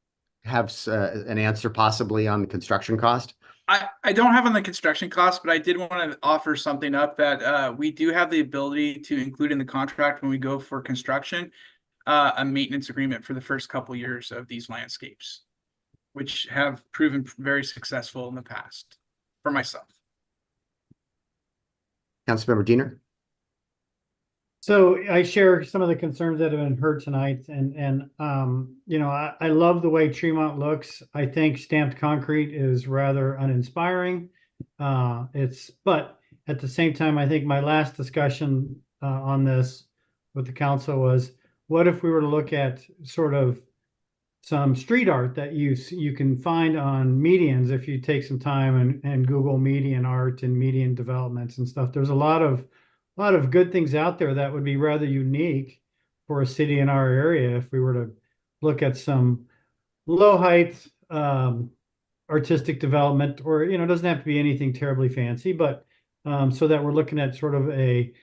have an answer possibly on the construction cost? I don't have on the construction cost, but I did want to offer something up that we do have the ability to include in the contract when we go for construction, a maintenance agreement for the first couple years of these landscapes, which have proven very successful in the past for myself. Councilmember Diener? So I share some of the concerns that have been heard tonight, and you know, I love the way Tremont looks. I think stamped concrete is rather uninspiring. But at the same time, I think my last discussion on this with the council was, what if we were to look at sort of some street art that you can find on medians if you take some time and Google median art and median developments and stuff. There's a lot of good things out there that would be rather unique for a city in our area if we were to look at some low height artistic development, or, you know, it doesn't have to be anything terribly fancy, but so that we're looking at sort of a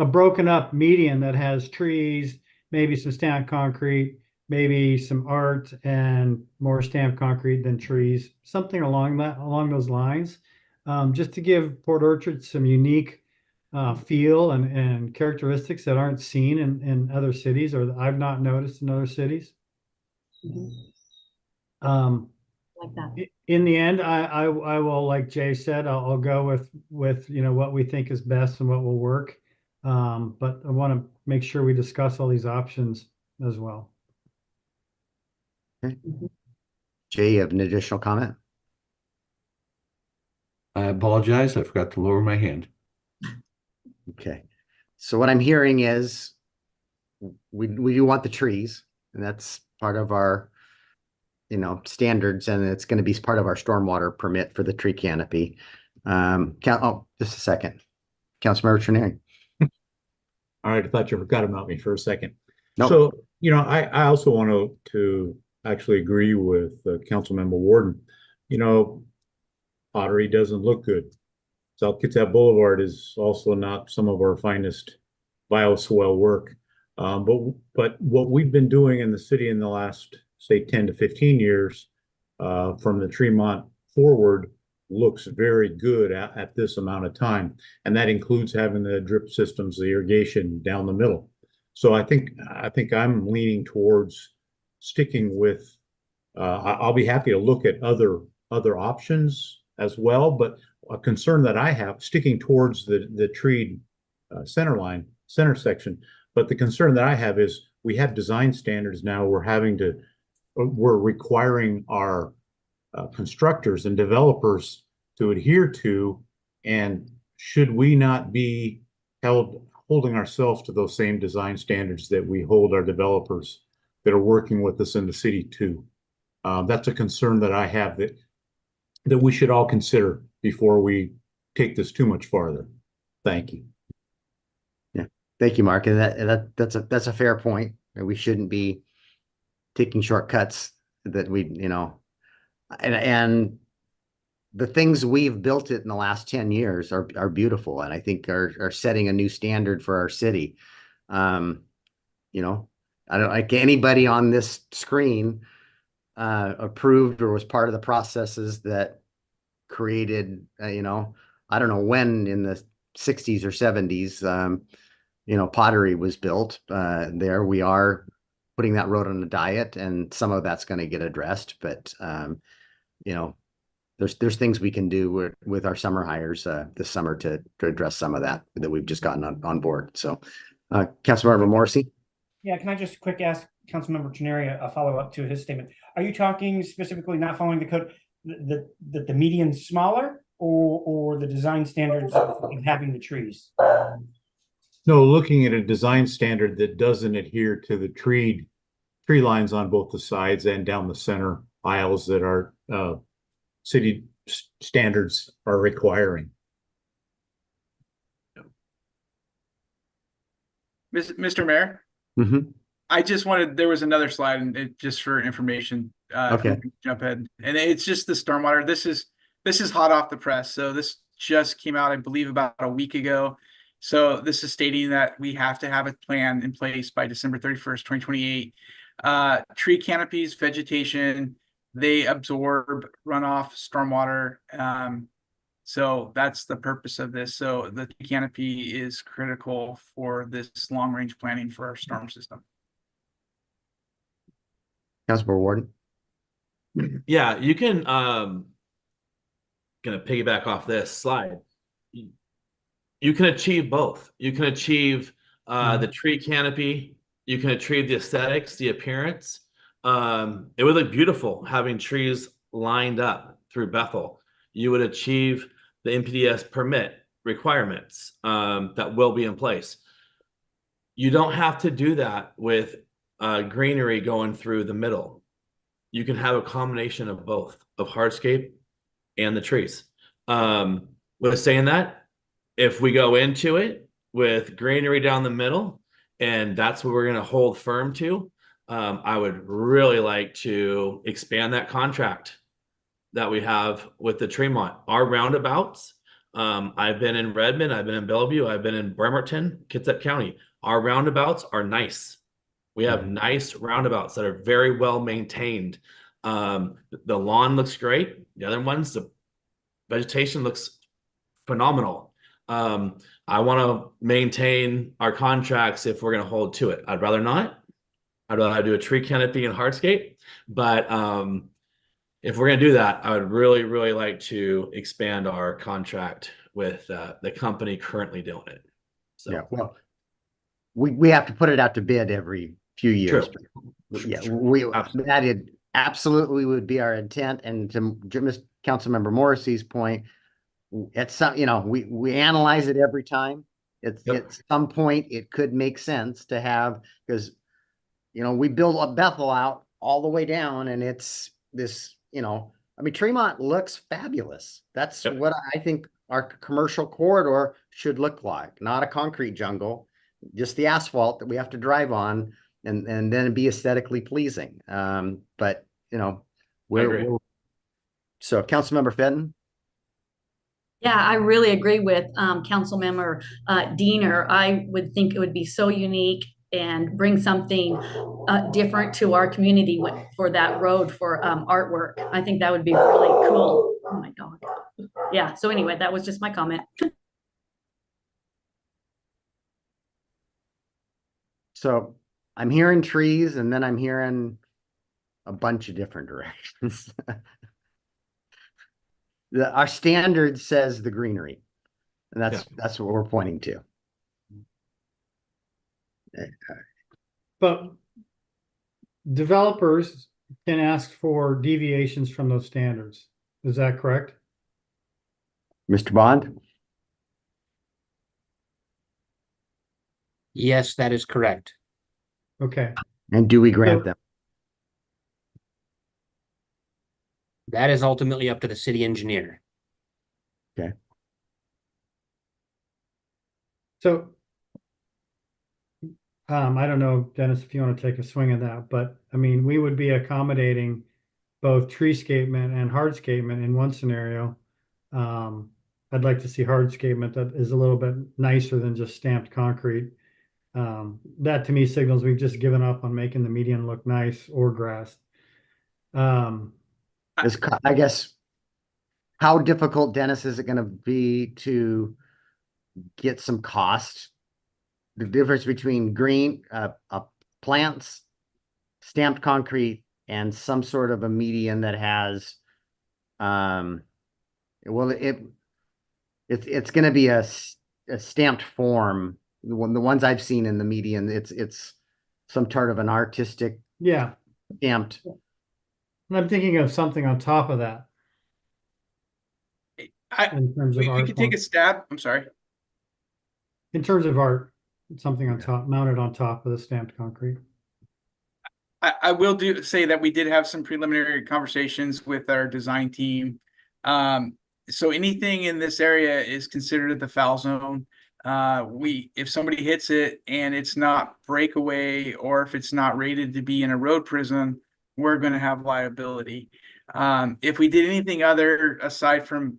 broken up median that has trees, maybe some stamped concrete, maybe some art and more stamped concrete than trees, something along those lines, just to give Port Orchard some unique feel and characteristics that aren't seen in other cities, or that I've not noticed in other cities. Like that. In the end, I will, like Jay said, I'll go with you know, what we think is best and what will work. But I want to make sure we discuss all these options as well. Okay. Jay, you have an additional comment? I apologize. I forgot to lower my hand. Okay. So what I'm hearing is we do want the trees, and that's part of our, you know, standards, and it's going to be part of our stormwater permit for the tree canopy. Oh, just a second. Councilmember Trenary. All right, I thought you forgot about me for a second. Nope. So, you know, I also want to actually agree with Councilmember Warden. You know, pottery doesn't look good. South Kitsap Boulevard is also not some of our finest bioswale work. But what we've been doing in the city in the last, say, 10 to 15 years, from the Tremont forward, looks very good at this amount of time. And that includes having the drip systems, the irrigation down the middle. So I think I'm leaning towards sticking with, I'll be happy to look at other options as well, but a concern that I have, sticking towards the treed center section, but the concern that I have is we have design standards now. We're requiring our constructors and developers to adhere to, and should we not be holding ourselves to those same design standards that we hold our developers that are working with us in the city too? That's a concern that I have that we should all consider before we take this too much farther. Thank you. Yeah, thank you, Mark. And that's a fair point. We shouldn't be taking shortcuts that we, you know, and the things we've built it in the last 10 years are beautiful, and I think are setting a new standard for our city. You know, I don't like anybody on this screen approved or was part of the processes that created, you know, I don't know when in the 60s or 70s, you know, pottery was built. There we are putting that road on a diet, and some of that's going to get addressed, but you know, there's things we can do with our summer hires this summer to address some of that we've just gotten on board. So Councilmember Morrissey. Yeah, can I just quick ask Councilmember Trenary a follow-up to his statement? Are you talking specifically not following the code, that the median's smaller, or the design standards of having the trees? No, looking at a design standard that doesn't adhere to the tree lines on both the sides and down the center aisles that our city standards are requiring. Mr. Mayor? Mm-hmm. there was another slide, and just for information, Okay. jump ahead. And it's just the stormwater. This is hot off the press. So this just came out, I believe, about a week ago. So this is stating that we have to have a plan in place by December 31st, 2028. Tree canopies, vegetation, they absorb runoff, stormwater. So that's the purpose of this. So the tree canopy is critical for this long-range planning for our storm system. Councilmember Warden. Yeah, you can gonna piggyback off this slide. You can achieve both. You can achieve the tree canopy, you can achieve the aesthetics, the appearance. It would look beautiful having trees lined up through Bethel. You would achieve the NPDES permit requirements that will be in place. You don't have to do that with greenery going through the middle. You can have a combination of both, of hardscape and the trees. With saying that, if we go into it with greenery down the middle, and that's what we're going to hold firm to, I would really like to expand that contract that we have with the Tremont. Our roundabouts, I've been in Redmond, I've been in Bellevue, I've been in Bremerton, Kitsap County. Our roundabouts are nice. We have nice roundabouts that are very well maintained. The lawn looks great. The other ones, the vegetation looks phenomenal. I want to maintain our contracts if we're going to hold to it. I'd rather not. I'd rather do a tree canopy and hardscape. But if we're going to do that, I would really, really like to expand our contract with the company currently doing it. So. Yeah, well, we have to put it out to bid every few years. Yeah, that absolutely would be our intent. And to Councilmember Morrissey's point, at some, we analyze it every time. At some point, it could make sense to have, because we build a Bethel out all the way down, and it's this, Tremont looks fabulous. That's what I think our commercial corridor should look like. Not a concrete jungle, just the asphalt that we have to drive on, and then be aesthetically pleasing. But we're so Councilmember Fenton. Yeah, I really agree with Councilmember Diener. I would think it would be so unique and bring something different to our community for that road for artwork. I think that would be really cool. Oh my God. Yeah, so anyway, that was just my comment. So I'm hearing trees, and then I'm hearing a bunch of different directions. Our standard says the greenery, and that's what we're pointing to. But developers can ask for deviations from those standards. Is that correct? Mr. Bond? Yes, that is correct. Okay. And do we grant them? That is ultimately up to the city engineer. Okay. So, I don't know, Dennis, if you want to take a swing at that, but we would be accommodating both treescapement and hardscapement in one scenario. I'd like to see hardscapement that is a little bit nicer than just stamped concrete. That to me signals we've just given up on making the median look nice or grass. I guess, how difficult, Dennis, is it going to be to get some cost? The difference between green plants, stamped concrete, and some sort of a median that has, it's going to be a stamped form. The ones I've seen in the median, it's some sort of an artistic stamped. I'm thinking of something on top of that. In terms of we could take a stab. I'm sorry. In terms of art, something on top, mounted on top of the stamped concrete. I will say that we did have some preliminary conversations with our design team. So anything in this area is considered the foul zone. If somebody hits it and it's not breakaway, or if it's not rated to be in a road prison, we're going to have liability. If we did anything other aside from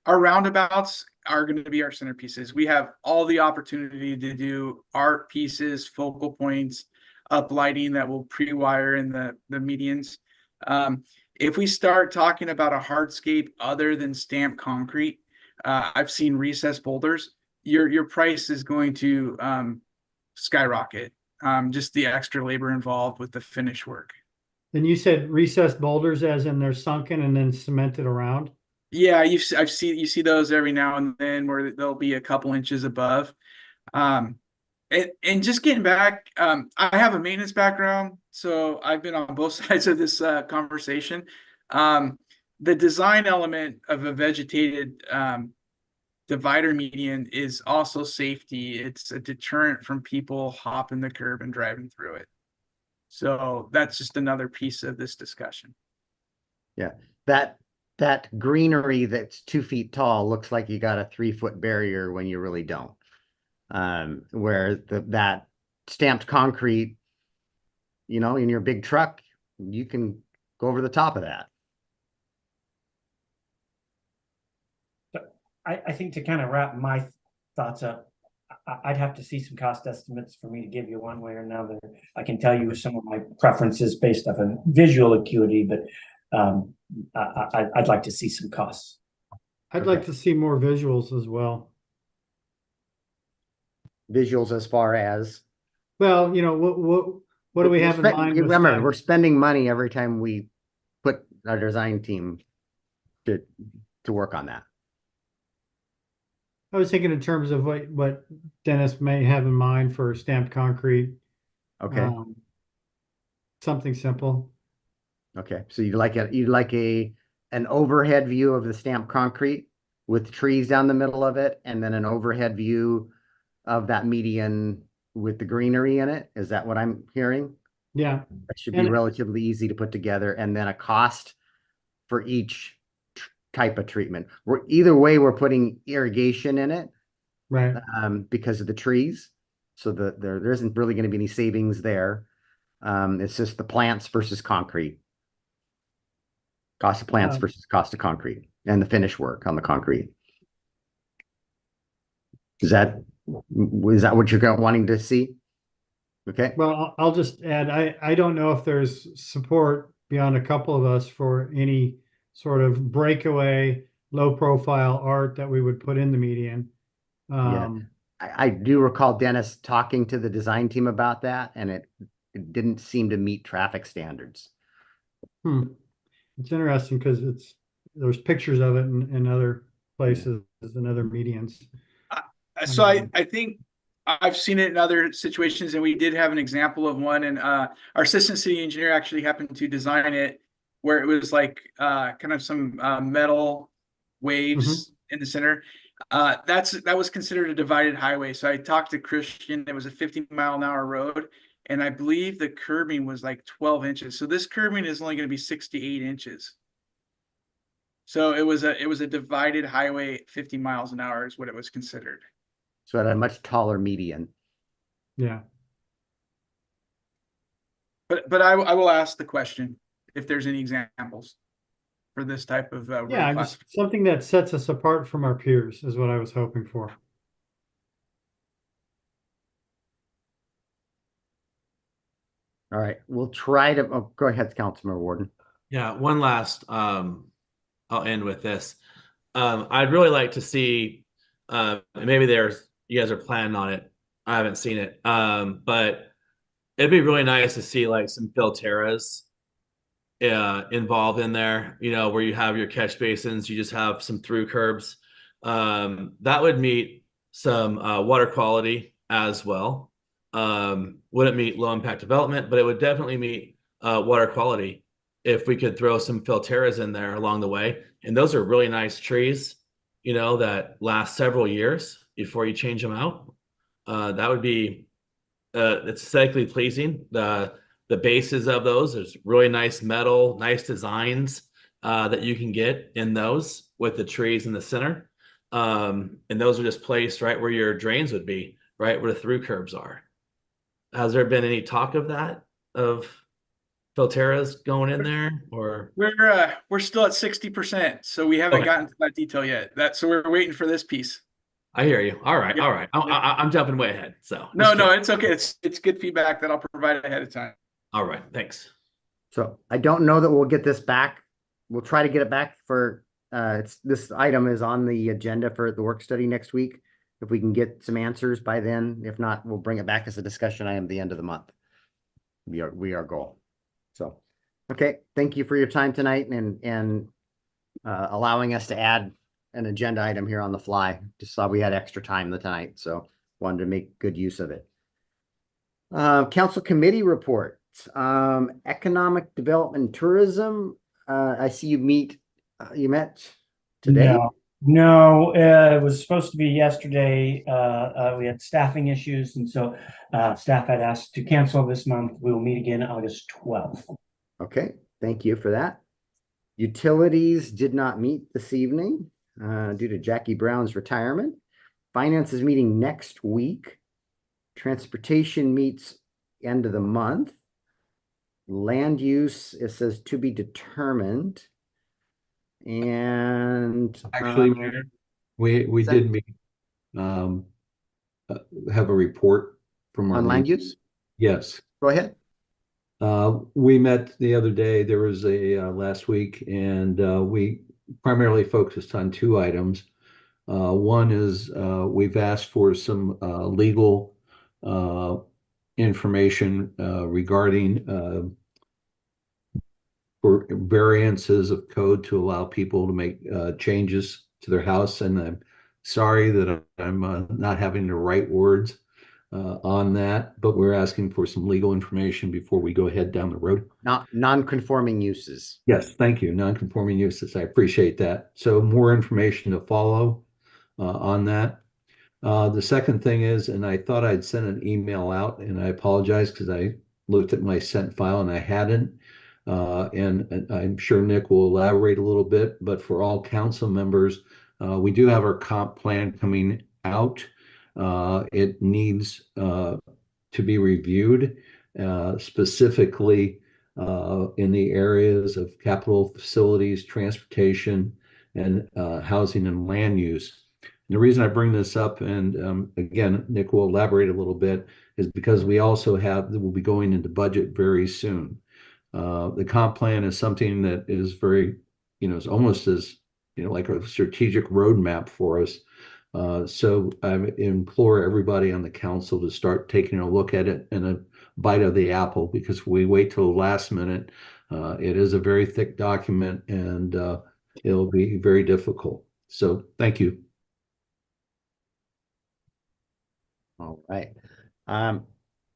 our roundabouts are going to be our centerpieces. We have all the opportunity to do art pieces, focal points, up lighting that will pre-wire in the medians. If we start talking about a hardscape other than stamped concrete, I've seen recessed boulders. Your price is going to skyrocket. Just the extra labor involved with the finish work. And you said recessed boulders, as in they're sunken and then cemented around? Yeah, you see those every now and then where they'll be a couple inches above. And just getting back, I have a maintenance background, so I've been on both sides of this conversation. The design element of a vegetated divider median is also safety. It's a deterrent from people hopping the curb and driving through it. So that's just another piece of this discussion. Yeah, that greenery that's 2 feet tall looks like you got a 3-foot barrier when you really don't. Where that stamped concrete, you know, in your big truck, you can go over the top of that. I think to kind of wrap my thoughts up, I'd have to see some cost estimates for me to give you one way or another. I can tell you some of my preferences based off of visual acuity, but I'd like to see some costs. I'd like to see more visuals as well. Visuals as far as, well, you know, what do we have in mind? Remember, we're spending money every time we put our design team to work on that. I was thinking in terms of what Dennis may have in mind for stamped concrete. Okay. Something simple. Okay, so you'd like an overhead view of the stamped concrete with trees down the middle of it, and then an overhead view of that median with the greenery in it. Is that what I'm hearing? Yeah. That should be relatively easy to put together, and then a cost for each type of treatment. Either way, we're putting irrigation in it, right? Because of the trees. So there isn't really going to be any savings there. It's just the plants versus concrete. Cost of plants versus cost of concrete, and the finish work on the concrete. Is that what you're wanting to see? Okay. Well, I'll just add, I don't know if there's support beyond a couple of us for any sort of breakaway, low profile art that we would put in the median. I do recall Dennis talking to the design team about that, and it didn't seem to meet traffic standards. It's interesting because there's pictures of it in other places and other medians. So I think I've seen it in other situations, and we did have an example of one, and our assistant city engineer actually happened to design it where it was like kind of some metal waves in the center. That was considered a divided highway. So I talked to Christian. It was a 50-mile-an-hour road, and I believe the curbing was like 12 inches. So this curbing is only going to be 6 to 8 inches. So it was a divided highway. 50 miles an hour is what it was considered. So at a much taller median. Yeah. But I will ask the question if there's any examples for this type of just something that sets us apart from our peers is what I was hoping for. All right, we'll try to go ahead, Councilmember Warden. Yeah, one last I'll end with this. I'd really like to see maybe you guys are planning on it. I haven't seen it. But it'd be really nice to see like some filteras involved in there, you know, where you have your catch basins, you just have some through curbs. That would meet some water quality as well. Wouldn't meet low impact development, but it would definitely meet water quality if we could throw some filteras in there along the way. And those are really nice trees, you know, that last several years before you change them out. That would be it's aesthetically pleasing. The bases of those, there's really nice metal, nice designs that you can get in those with the trees in the center. And those are just placed right where your drains would be, right where the through curbs are. Has there been any talk of that, of Filterra's going in there, or? We're still at 60%, so we haven't Okay. gotten to that detail yet. So we're waiting for this piece. I hear you. All right, Yeah. all right. I'm jumping way ahead. So No, just it's okay. It's good feedback that I'll provide ahead of time. all right. Thanks. So I don't know that we'll get this back. We'll try to get it back for, this item is on the agenda for the work study next week. If we can get some answers by then, if not, we'll bring it back as a discussion item at the end of the month. We are goal. So, okay, thank you for your time tonight and allowing us to add an agenda item here on the fly. Just thought we had extra time tonight, so wanted to make good use of it. Council committee reports. Economic development and tourism. I see you met today. No, it was supposed to be yesterday. We had staffing issues, and so staff had asked to cancel this month. We will meet again August 12th. Okay, thank you for that. Utilities did not meet this evening due to Jackie Brown's retirement. Finance is meeting next week. Transportation meets end of the month. Land use, it says to be determined. And Actually, we did meet, have a report from our on land use. Yes. Go ahead. We met the other day. There was a last week, and we primarily focused on two items. One is we've asked for some legal information regarding for variances of code to allow people to make changes to their house. And I'm sorry that I'm not having the right words on that, but we're asking for some legal information before we go ahead down the road. Non-conforming uses. Yes, thank you. Non-conforming uses. I appreciate that. So more information to follow on that. The second thing is, and I thought I'd sent an email out, and I apologize because I looked at my sent file and I hadn't. And I'm sure Nick will elaborate a little bit, but for all council members, we do have our comp plan coming out. It needs to be reviewed, specifically in the areas of capital facilities, transportation, and housing and land use. And the reason I bring this up, and again, Nick will elaborate a little bit, is because we also we'll be going into budget very soon. The comp plan is something that is very, is almost as, like a strategic roadmap for us. So I implore everybody on the council to start taking a look at it and a bite of the apple, because if we wait till the last minute, it is a very thick document and it'll be very difficult. So thank you. All right.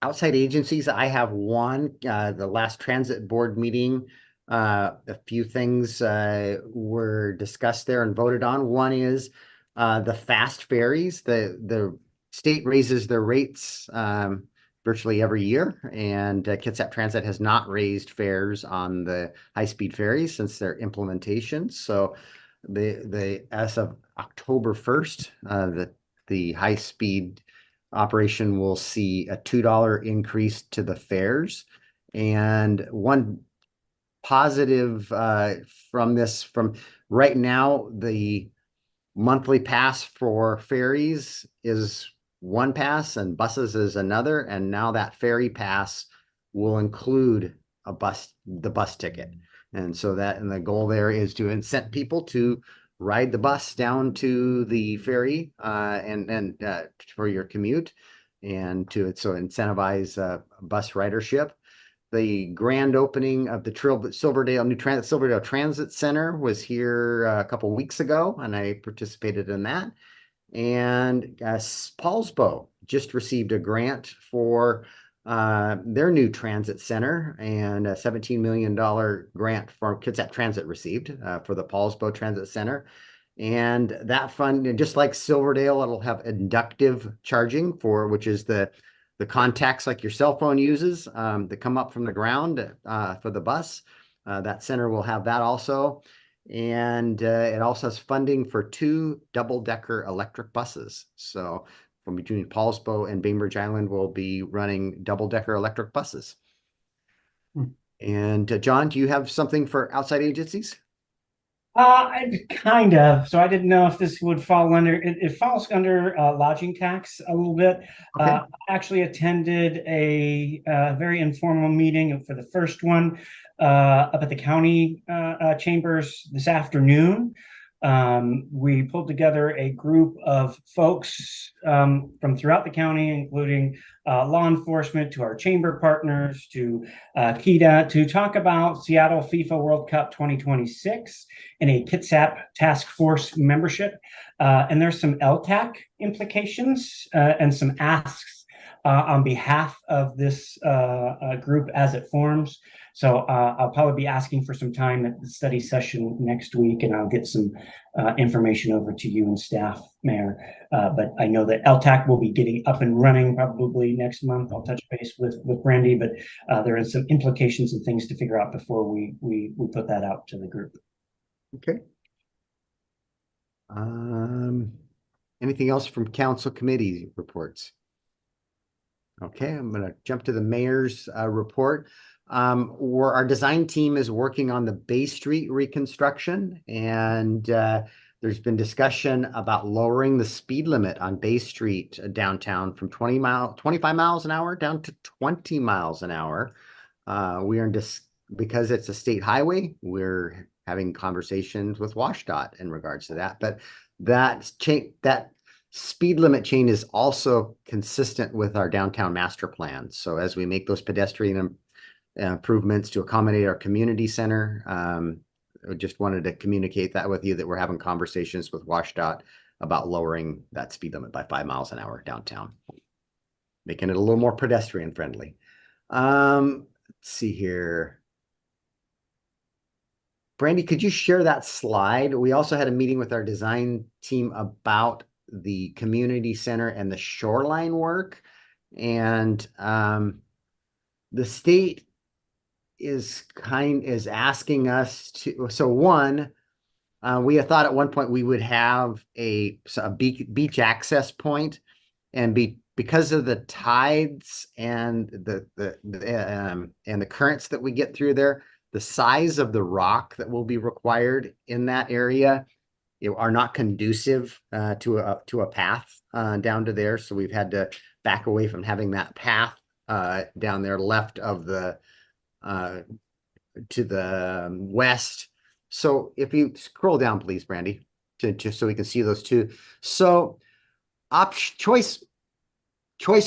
Outside agencies, I have one, the last transit board meeting, a few things were discussed there and voted on. One is the fast ferries. The state raises their rates virtually every year, and Kitsap Transit has not raised fares on the high-speed ferries since their implementation. So as of October 1st, the high-speed operation will see a $2 increase to the fares. And one positive from right now, the monthly pass for ferries is one pass and buses is another. And now that ferry pass will include the bus ticket. And so the goal there is to incent people to ride the bus down to the ferry and for your commute, and to incentivize bus ridership. The grand opening of the Silverdale Transit Center was here a couple weeks ago, and I participated in that. And Paulsbo just received a grant for their new transit center, and a $17 million grant for Kitsap Transit received for the Paulsbo Transit Center. And that fund, and just like Silverdale, it'll have inductive charging which is the contacts like your cell phone uses that come up from the ground for the bus. That center will have that also. And it also has funding for 2 double-decker electric buses. So from between Paulsbo and Bainbridge Island, we'll be running double-decker electric buses. And John, do you have something for outside agencies? Kind of. So I didn't know if this would fall under, it falls under lodging tax a little bit. Okay. I actually attended a very informal meeting for the first one up at the county chambers this afternoon. We pulled together a group of folks from throughout the county, including law enforcement, to our chamber partners, to KEDA, to talk about Seattle FIFA World Cup 2026 and a Kitsap task force membership. And there's some LTAC implications and some asks on behalf of this group as it forms. So I'll probably be asking for some time at the study session next week, and I'll get some information over to you and staff, Mayor. But I know that LTAC will be getting up and running probably next month. I'll touch base with Brandy, but there are some implications and things to figure out before we put that out to the group. Okay. Anything else from council committee reports? Okay, I'm going to jump to the mayor's report. Where our design team is working on the Bay Street reconstruction, and there's been discussion about lowering the speed limit on Bay Street downtown from 25 miles an hour down to 20 miles an hour. We are because it's a state highway, we're having conversations with WashDOT in regards to that, but that speed limit change is also consistent with our downtown master plan. So as we make those pedestrian improvements to accommodate our community center, I just wanted to communicate that with you, that we're having conversations with WashDOT about lowering that speed limit by 5 miles an hour downtown, making it a little more pedestrian friendly. Let's see here. Brandy, could you share that slide? We also had a meeting with our design team about the community center and the shoreline work, and the state is asking us to, so one, we had thought at one point we would have a beach access point, and because of the tides and the currents that we get through there, the size of the rock that will be required in that area are not conducive to a path down to there. So we've had to back away from having that path down there left of the to the west. So if you scroll down, please, Brandy, just so we can see those two. So choice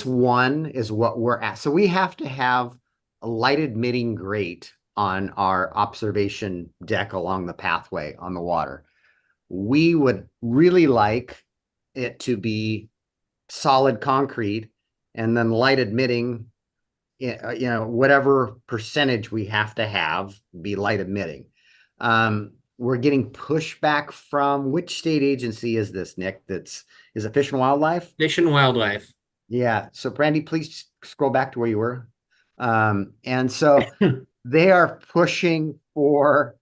one is what we're at. So we have to have a lighted mitting grate on our observation deck along the pathway on the water. We would really like it to be solid concrete, and then light admitting, whatever percentage we have to have be light emitting. We're getting pushback from, which state agency is this, Nick? Is it Fish and Wildlife? Fish and Wildlife. Yeah. So Brandy, please scroll back to where you were. And so they are pushing for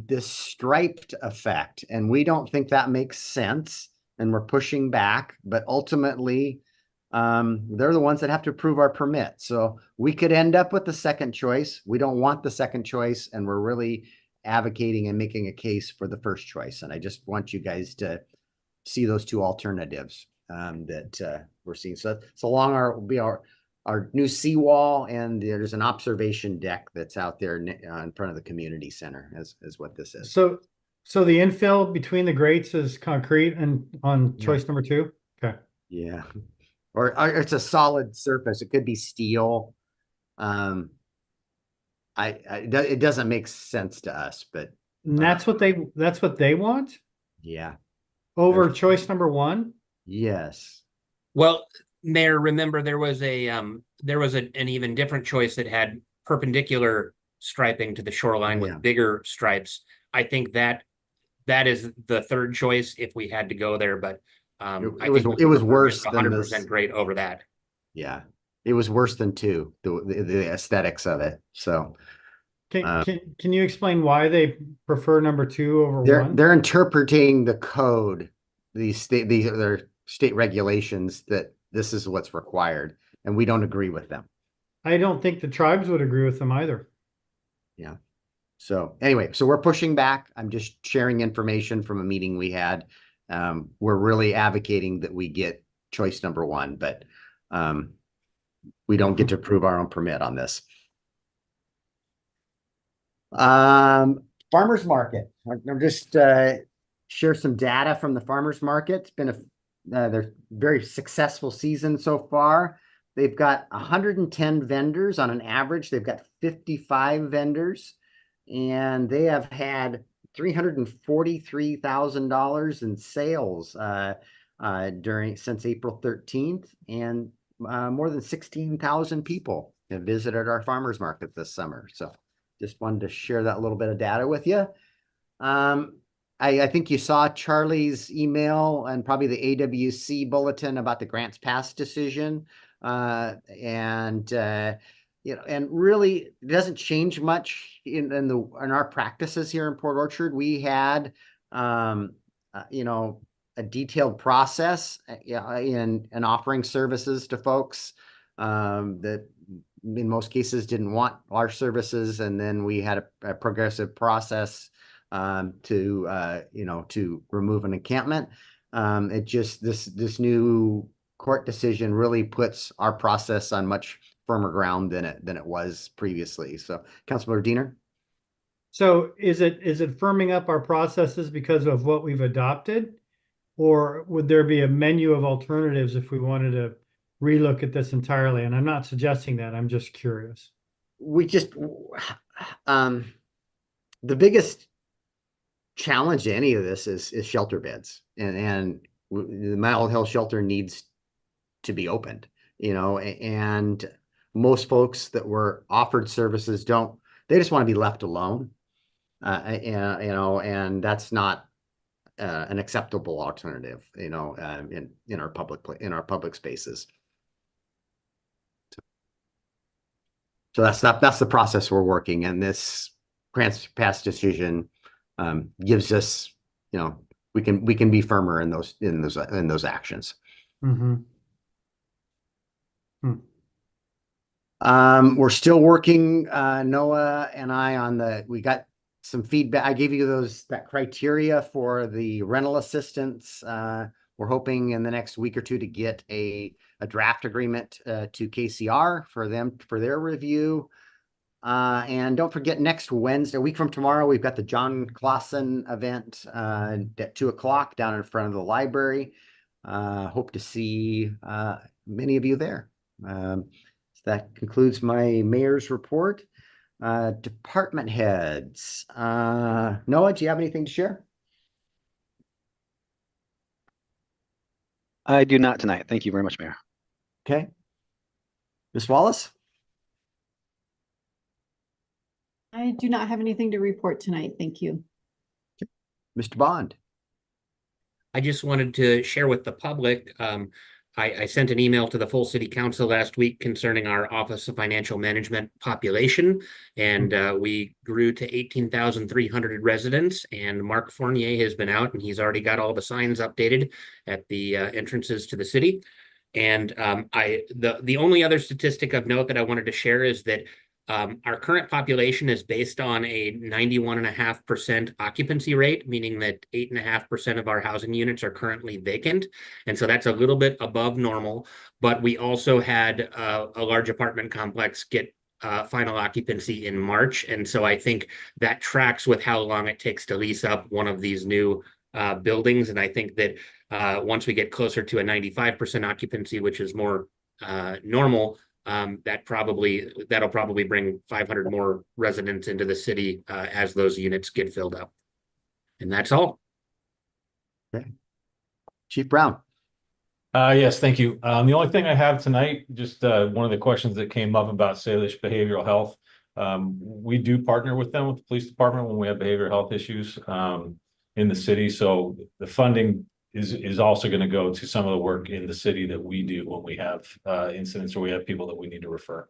this striped effect, and we don't think that makes sense, and we're pushing back, but ultimately they're the ones that have to approve our permit. So we could end up with the second choice. We don't want the second choice, and we're really advocating and making a case for the first choice. And I just want you guys to see those two alternatives that we're seeing. So along our new seawall, and there's an observation deck that's out there in front of the community center is what this is. So the infill between the grates is concrete and on choice number two? Okay. Yeah. Or it's a solid surface. It could be steel. It doesn't make sense to us, but that's what they want? Yeah. Over choice number one? Yes. Well, Mayor, remember there was an even different choice that had perpendicular striping to the shoreline with bigger stripes. I think that is the third choice if we had to go there, but it was worse than 100% great over that. Yeah, it was worse than two, the aesthetics of it. So can you explain why they prefer number two over one? They're interpreting the code, these are state regulations, that this is what's required, and we don't agree with them. I don't think the tribes would agree with them either. Yeah. So anyway, so we're pushing back. I'm just sharing information from a meeting we had. We're really advocating that we get choice number one, but we don't get to approve our own permit on this. Farmers market. I'm just share some data from the farmers market. It's been they're very successful season so far. They've got 110 vendors on an average. They've got 55 vendors, and they have had $343,000 in sales since April 13th, and more than 16,000 people have visited our farmers market this summer. So just wanted to share that little bit of data with you. I think you saw Charlie's email and probably the AWC bulletin about the Grants Pass decision. And really it doesn't change much in our practices here in Port Orchard. We had, a detailed process in offering services to folks that in most cases didn't want our services. And then we had a progressive process to remove an encampment. It just, this new court decision really puts our process on much firmer ground than it was previously. So, Councilmember Diener. So is it firming up our processes because of what we've adopted? Or would there be a menu of alternatives if we wanted to relook at this entirely? And I'm not suggesting that, I'm just curious. We just, the biggest challenge to any of this is shelter beds, and the mental health shelter needs to be opened, and most folks that were offered services they just want to be left alone. And that's not an acceptable alternative, in our public spaces. So that's the process we're working, and this Grants Pass decision gives us, we can be firmer in those actions. Mm-hmm. We're still working, Noah and I, we got some feedback. I gave you that criteria for the rental assistance. We're hoping in the next week or two to get a draft agreement to KCR for their review. And don't forget, next Wednesday, a week from tomorrow, we've got the John Clausen event at 2:00 down in front of the library. Hope to see many of you there. So that concludes my mayor's report. Department heads. Noah, do you have anything to share? I do not tonight. Thank you very much, Mayor. Okay. Ms. Wallace? I do not have anything to report tonight. Thank you. Okay. Mr. Bond? I just wanted to share with the public, I sent an email to the full city council last week concerning our Office of Financial Management population, and we grew to 18,300 residents, and Mark Fournier has been out and he's already got all the signs updated at the entrances to the city. And the only other statistic of note that I wanted to share is that our current population is based on a 91.5% occupancy rate, meaning that 8.5% of our housing units are currently vacant. And so that's a little bit above normal, but we also had a large apartment complex get final occupancy in March. And so I think that tracks with how long it takes to lease up one of these new buildings. And I think that once we get closer to a 95% occupancy, which is more normal, that'll probably bring 500 more residents into the city as those units get filled up. And that's all. Okay. Chief Brown. Yes, thank you. The only thing I have tonight, just one of the questions that came up about Salish Behavioral Health. We do partner with them, with the police department, when we have behavioral health issues in the city. So the funding is also going to go to some of the work in the city that we do when we have incidents or we have people that we need to refer.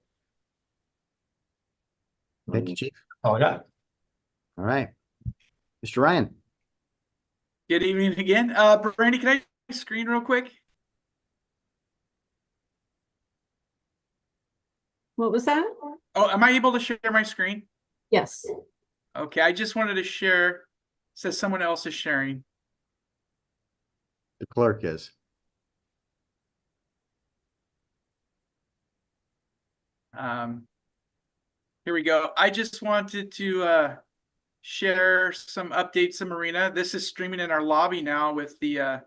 Thank you, Chief. All I got. All right. Mr. Ryan. Good evening again. Brandy, can I screen real quick? What was that? Oh, am I able to share my screen? Yes. Okay, I just wanted to share, says someone else is sharing. The clerk is. Here we go. I just wanted to share some updates in Marina. This is streaming in our lobby now with the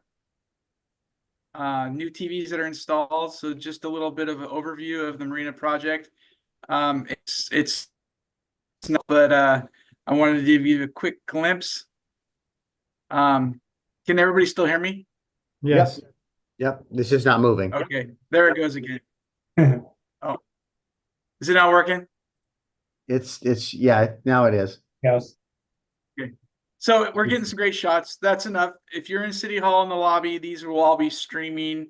new TVs that are installed. So just a little bit of an overview of the Marina project. It's not, but I wanted to give you a quick glimpse. Can everybody still hear me? Yes. Yep, this is not moving. Okay, there it goes again. Oh, is it not working? Yeah, now it is. Yes. Okay. So we're getting some great shots. That's enough. If you're in City Hall in the lobby, these will all be streaming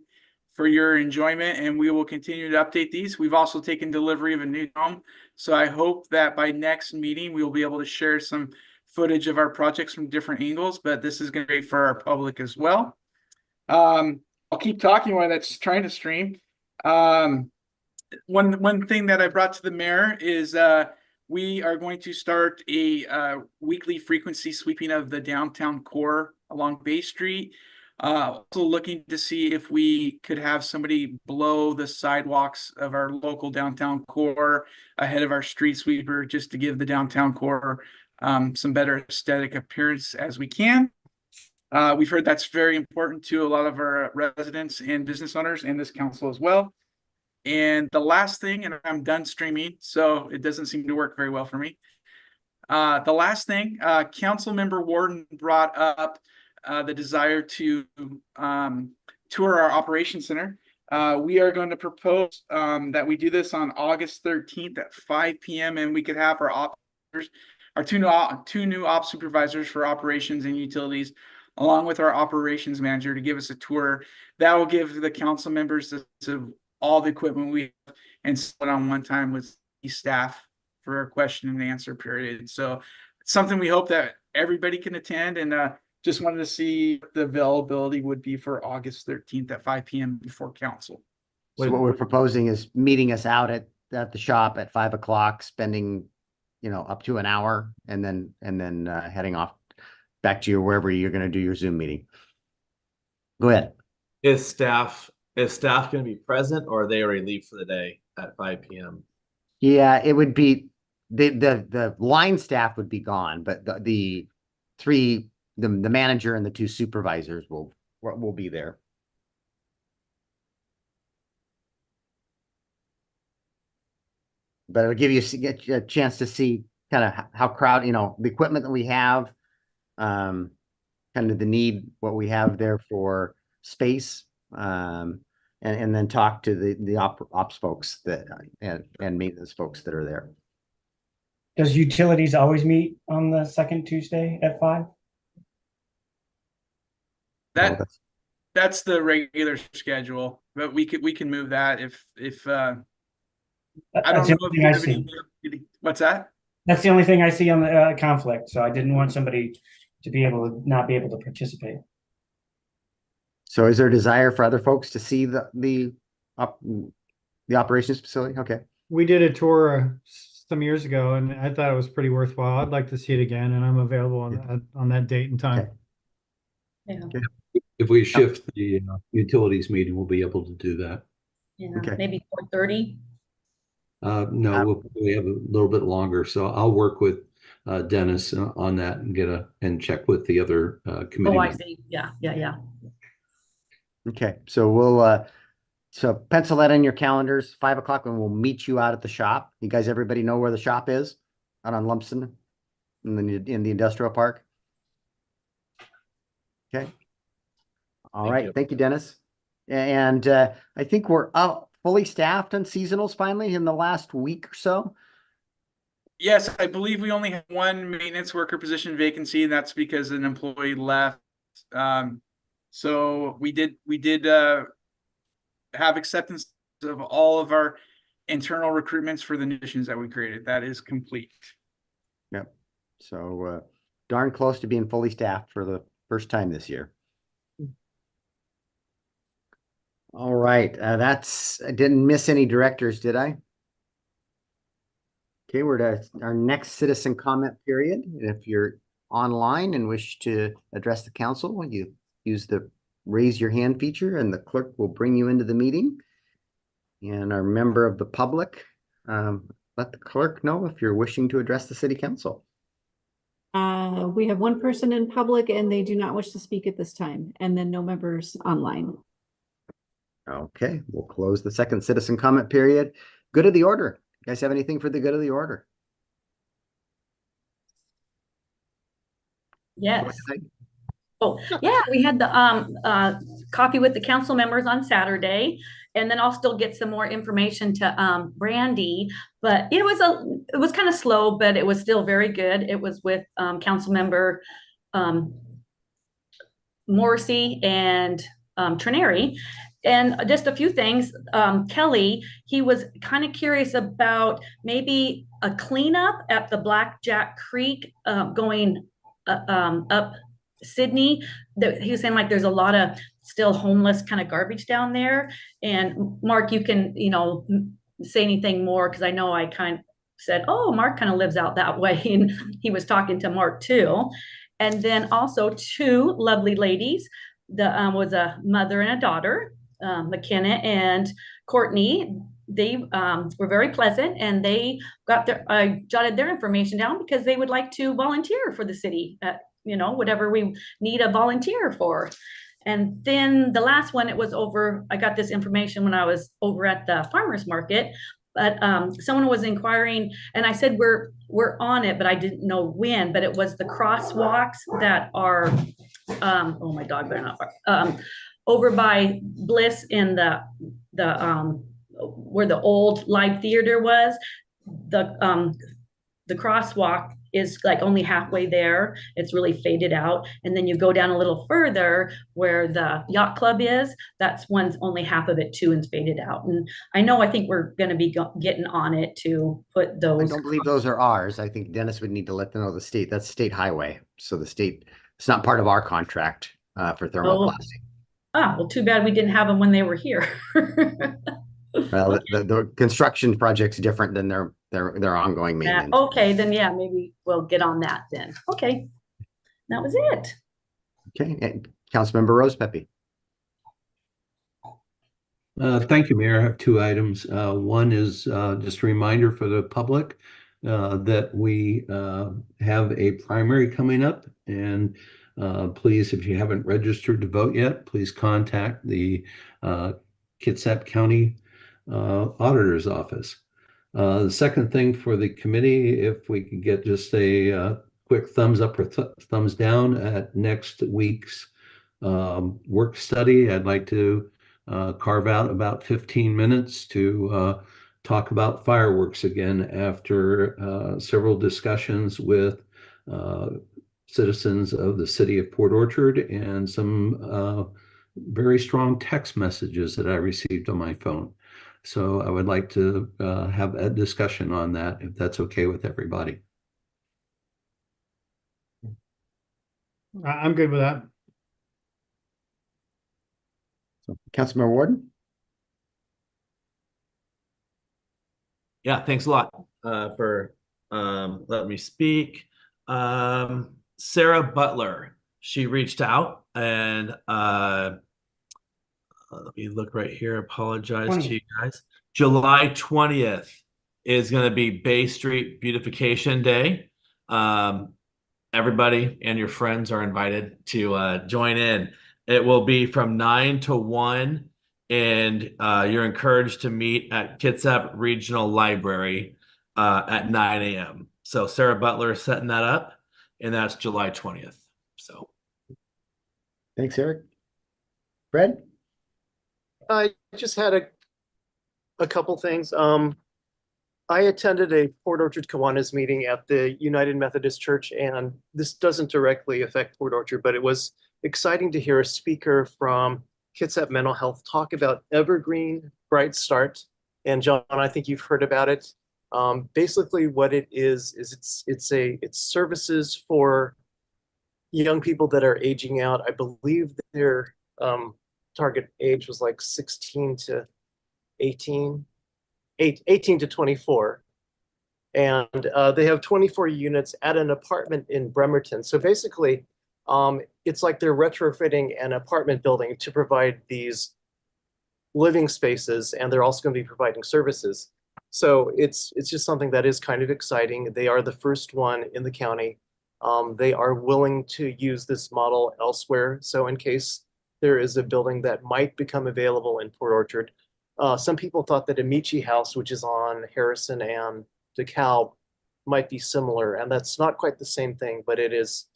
for your enjoyment, and we will continue to update these. We've also taken delivery of a new dome. So I hope that by next meeting, we will be able to share some footage of our projects from different angles, but this is going to be great for our public as well. I'll keep talking while that's trying to stream. One thing that I brought to the mayor is we are going to start a weekly frequency sweeping of the downtown core along Bay Street. Also looking to see if we could have somebody blow the sidewalks of our local downtown core ahead of our street sweeper, just to give the downtown core some better aesthetic appearance as we can. We've heard that's very important to a lot of our residents and business owners and this council as well. And the last thing, and I'm done streaming, so it doesn't seem to work very well for me. The last thing, Council Member Warden brought up the desire to tour our operations center. We are going to propose that we do this on August 13th at 5 p.m. and we could have our two new ops supervisors for operations and utilities, along with our operations manager, to give us a tour. That will give the council members all the equipment we have and sit on one time with the staff for a question and answer period. So it's something we hope that everybody can attend, and just wanted to see what the availability would be for August 13th at 5 p.m. before council. So what we're proposing is meeting us out at the shop at 5 o'clock, spending, up to an hour, and then heading off back to wherever you're going to do your Zoom meeting. Go ahead. Is staff going to be present, or are they already leave for the day at 5 p.m.? Yeah, it would be the line staff would be gone, but the manager and the two supervisors will be there. But it'll give you a chance to see kind of how crowd, the equipment that we have, kind of the need, what we have there for space, and then talk to the ops folks and maintenance folks that are there. Does utilities always meet on the second Tuesday at 5? That's the regular schedule, but we can move that if I don't know if you have any. What's that? That's the only thing I see on the conflict. So I didn't want somebody to be able to not be able to participate. So is there a desire for other folks to see the operations facility? Okay. We did a tour some years ago, and I thought it was pretty worthwhile. I'd like to see it again, and I'm available on that date and time. Okay. Yeah. Okay. If we shift the utilities meeting, we'll be able to do that. Yeah. Okay. Maybe 4:30. Um, No, we'll probably have a little bit longer, so I'll work with Dennis on that and check with the other committee. Oh, I members. see. Yeah. Okay, so we'll so pencil that in your calendars, 5 o'clock, and we'll meet you out at the shop. You guys, everybody know where the shop is? Out on Lumpson in the industrial park. Okay. All right. Thank you, Dennis. And I think we're out fully staffed on seasonals finally in the last week or so. Yes, I believe we only have one maintenance worker position vacancy, and that's because an employee left. So we did have acceptance of all of our internal recruitments for the new positions that we created. That is complete. Yep. So darn close to being fully staffed for the first time this year. All right. I didn't miss any directors, did I? Okay, we're at our next citizen comment period. And if you're online and wish to address the council, you use the raise your hand feature and the clerk will bring you into the meeting. And our member of the public, let the clerk know if you're wishing to address the city council. We have one person in public and they do not wish to speak at this time, and then no members online. Okay, we'll close the second citizen comment period. Good of the order. You guys have anything for the good of the order? Yes. Oh, yeah, we had the coffee with the council members on Saturday, and then I'll still get some more information to Brandy, but it was kind of slow, but it was still very good. It was with council member Morrissey and Trineri. And just a few things, Kelly, he was kind of curious about maybe a cleanup at the Blackjack Creek going up Sydney. He was saying like there's a lot of still homeless kind of garbage down there. And Mark, you can, say anything more, because I know I kind of said, oh, Mark kind of lives out that way. And he was talking to Mark too. And then also two lovely ladies. Was a mother and a daughter, McKenna and Courtney. They were very pleasant, and they got I jotted their information down because they would like to volunteer for the city at, whatever we need a volunteer for. And then the last one, I got this information when I was over at the farmer's market, but someone was inquiring, and I said, we're on it, but I didn't know when, but it was the crosswalks that are, oh, my dog better not, over by Bliss in the where the old live theater was. The crosswalk is like only halfway there. It's really faded out. And then you go down a little further where the yacht club is. That's one's only half of it too and faded out. And I think we're going to be getting on it to put those. I don't believe those are ours. I think Dennis would need to let them know the state. That's state highway. So the state, it's not part of our contract for thermoplastic. Well, too bad we didn't have them when they were here. Well, the construction project's different than their ongoing maintenance. Okay, then yeah, maybe we'll get on that then. Okay, that was it. Okay, and Councilmember Rose Pepe. Thank you, Mayor. I have two items. One is just a reminder for the public that we have a primary coming up, and please, if you haven't registered to vote yet, please contact the Kitsap County Auditor's Office. The second thing for the committee, if we could get just a quick thumbs up or thumbs down at next week's work study, I'd like to carve out about 15 minutes to talk about fireworks again after several discussions with citizens of the city of Port Orchard and some very strong text messages that I received on my phone. So I would like to have a discussion on that, if that's okay with everybody. I'm good with that. So, Councilmember Warden. Yeah, thanks a lot for letting me speak. Sarah Butler, she reached out and let me look right here. Apologize 20. to you guys. July 20th is going to be Bay Street Beautification Day. Everybody and your friends are invited to join in. It will be from 9 to 1, and you're encouraged to meet at Kitsap Regional Library at 9 a.m. So Sarah Butler is setting that up, and that's July 20th. So Thanks, Eric. Fred? I just had a couple things. I attended a Port Orchard Kiwanis meeting at the United Methodist Church, and this doesn't directly affect Port Orchard, but it was exciting to hear a speaker from Kitsap Mental Health talk about Evergreen Bright Start. And John, I think you've heard about it. Basically what it is it's services for young people that are aging out. I believe their target age was like 16 to 18 to 24. And they have 24 units at an apartment in Bremerton. So basically, it's like they're retrofitting an apartment building to provide these living spaces, and they're also going to be providing services. So it's just something that is kind of exciting. They are the first one in the county. They are willing to use this model elsewhere. So in case there is a building that might become available in Port Orchard, some people thought that Amici House, which is on Harrison and DeKalb, might be similar, and that's not quite the same thing, but it is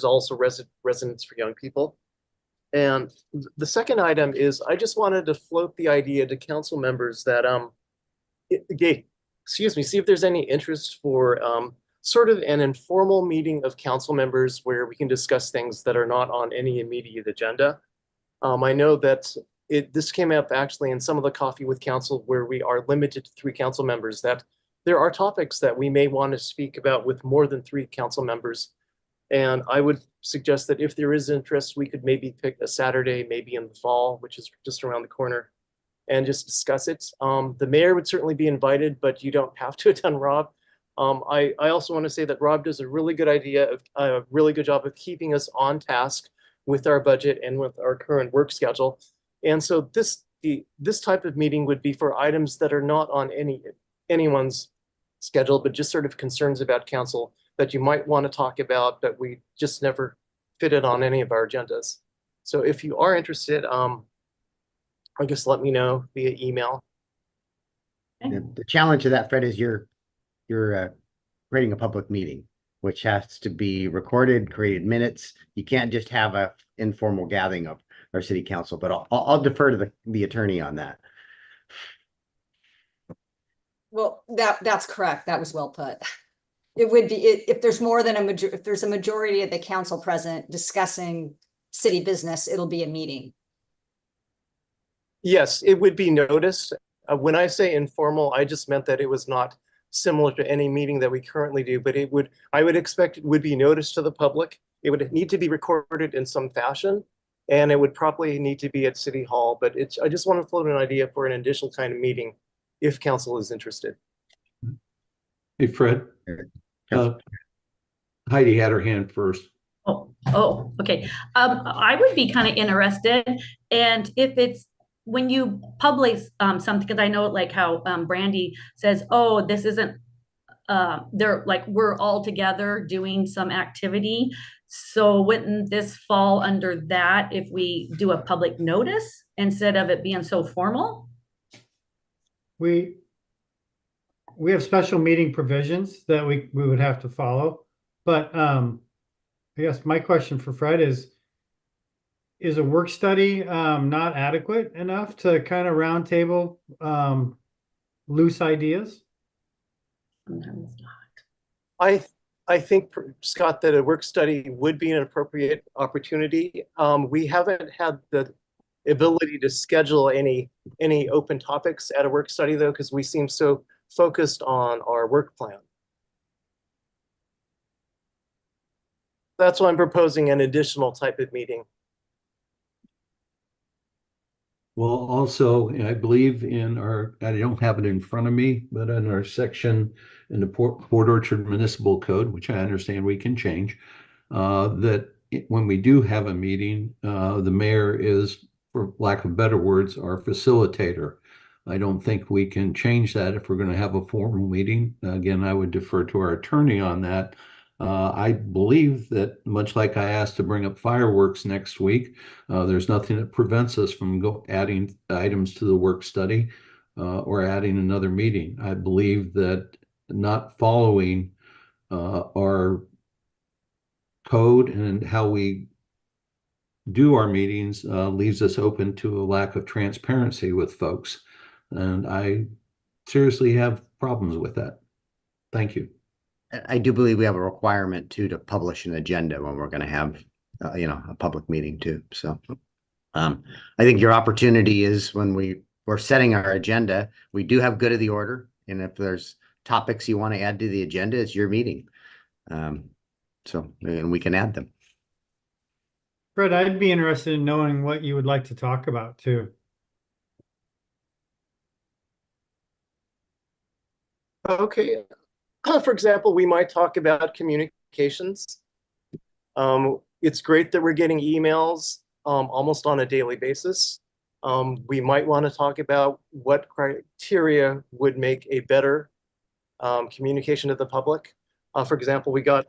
also residence for young people. And the second item is I just wanted to float the idea to council members that see if there's any interest for sort of an informal meeting of council members where we can discuss things that are not on any immediate agenda. I know that this came up actually in some of the coffee with council where we are limited to 3 council members, that there are topics that we may want to speak about with more than 3 council members. And I would suggest that if there is interest, we could maybe pick a Saturday, maybe in the fall, which is just around the corner, and just discuss it. The mayor would certainly be invited, but you don't have to attend, Rob. I also want to say that Rob does a really good job of keeping us on task with our budget and with our current work schedule. And so this type of meeting would be for items that are not on anyone's schedule, but just sort of concerns about council that you might want to talk about, but we just never fit it on any of our agendas. So if you are interested, I guess let me know via email. The challenge of that, Fred, is you're creating a public meeting, which has to be recorded, created minutes. You can't just have a informal gathering of our city council, but I'll defer to the attorney on that. Well, that's correct. That was well put. It would be, if there's more than if there's a majority of the council present discussing city business, it'll be a meeting. Yes, it would be noticed. When I say informal, I just meant that it was not similar to any meeting that we currently do, but I would expect it would be noticed to the public. It would need to be recorded in some fashion, and it would probably need to be at City Hall, but I just want to float an idea for an additional kind of meeting if council is interested. Hey, Fred. Heidi had her hand first. Oh, okay. I would be kind of interested, and if it's when you publish something, because I know like how Brandy says, oh, this isn't they're like we're all together doing some activity. So wouldn't this fall under that if we do a public notice instead of it being so formal? We have special meeting provisions that we would have to follow. But I guess my question for Fred is a work study not adequate enough to kind of roundtable loose ideas? Sometimes not. I think, Scott, that a work study would be an appropriate opportunity. We haven't had the ability to schedule any open topics at a work study, though, because we seem so focused on our work plan. That's why I'm proposing an additional type of meeting. Well, also, I believe in I don't have it in front of me, but in our section in the Port Orchard Municipal Code, which I understand we can change, that when we do have a meeting, the mayor is, for lack of better words, our facilitator. I don't think we can change that if we're going to have a formal meeting. Again, I would defer to our attorney on that. I believe that much like I asked to bring up fireworks next week, there's nothing that prevents us from adding items to the work study or adding another meeting. I believe that not following our code and how we do our meetings leaves us open to a lack of transparency with folks. And I seriously have problems with that. Thank you. I do believe we have a requirement to publish an agenda when we're going to have, a public meeting too. So I think your opportunity is when we're setting our agenda, we do have good of the order. And if there's topics you want to add to the agenda, it's your meeting. And we can add them. Fred, I'd be interested in knowing what you would like to talk about too. Okay. For example, we might talk about communications. It's great that we're getting emails almost on a daily basis. We might want to talk about what criteria would make a better communication to the public. For example, we got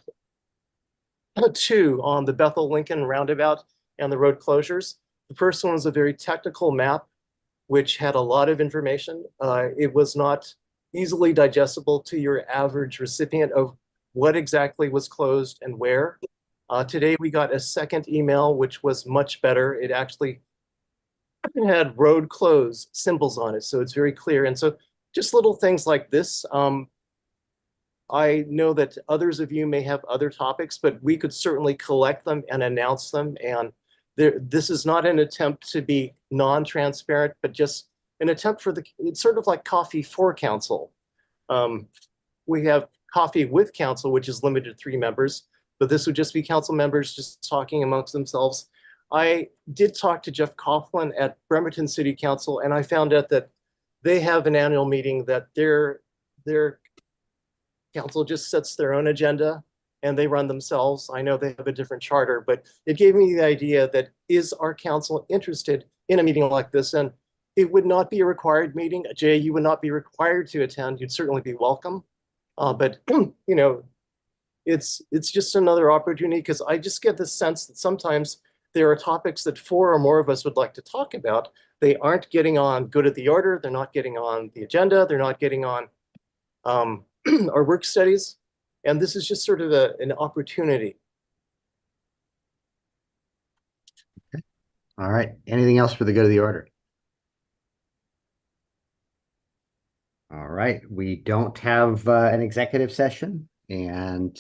2 on the Bethel Lincoln roundabout and the road closures. The first one was a very technical map, which had a lot of information. It was not easily digestible to your average recipient of what exactly was closed and where. Today we got a second email, which was much better. It actually had road close symbols on it, so it's very clear. And so just little things like this. I know that others of you may have other topics, but we could certainly collect them and announce them. And this is not an attempt to be non-transparent, but just an attempt for it's sort of like coffee for council. We have coffee with council, which is limited to 3 members, but this would just be council members just talking amongst themselves. I did talk to Jeff Coughlin at Bremerton City Council, and I found out that they have an annual meeting that their council just sets their own agenda and they run themselves. I know they have a different charter, but it gave me the idea that is our council interested in a meeting like this? And it would not be a required meeting. Jay, you would not be required to attend. You'd certainly be welcome. But you know, it's just another opportunity, because I just get the sense that sometimes there are topics that 4 or more of us would like to talk about. They aren't getting on good at the order. They're not getting on the agenda. They're not getting on our work studies. And this is just sort of an opportunity. Okay. All right. Anything else for the good of the order? All right. We don't have an executive session. And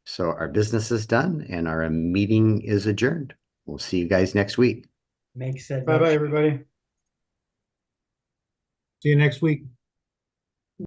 so our business is done and our meeting is adjourned. We'll see you guys next week. Makes sense. Bye-bye, everybody. See you next week.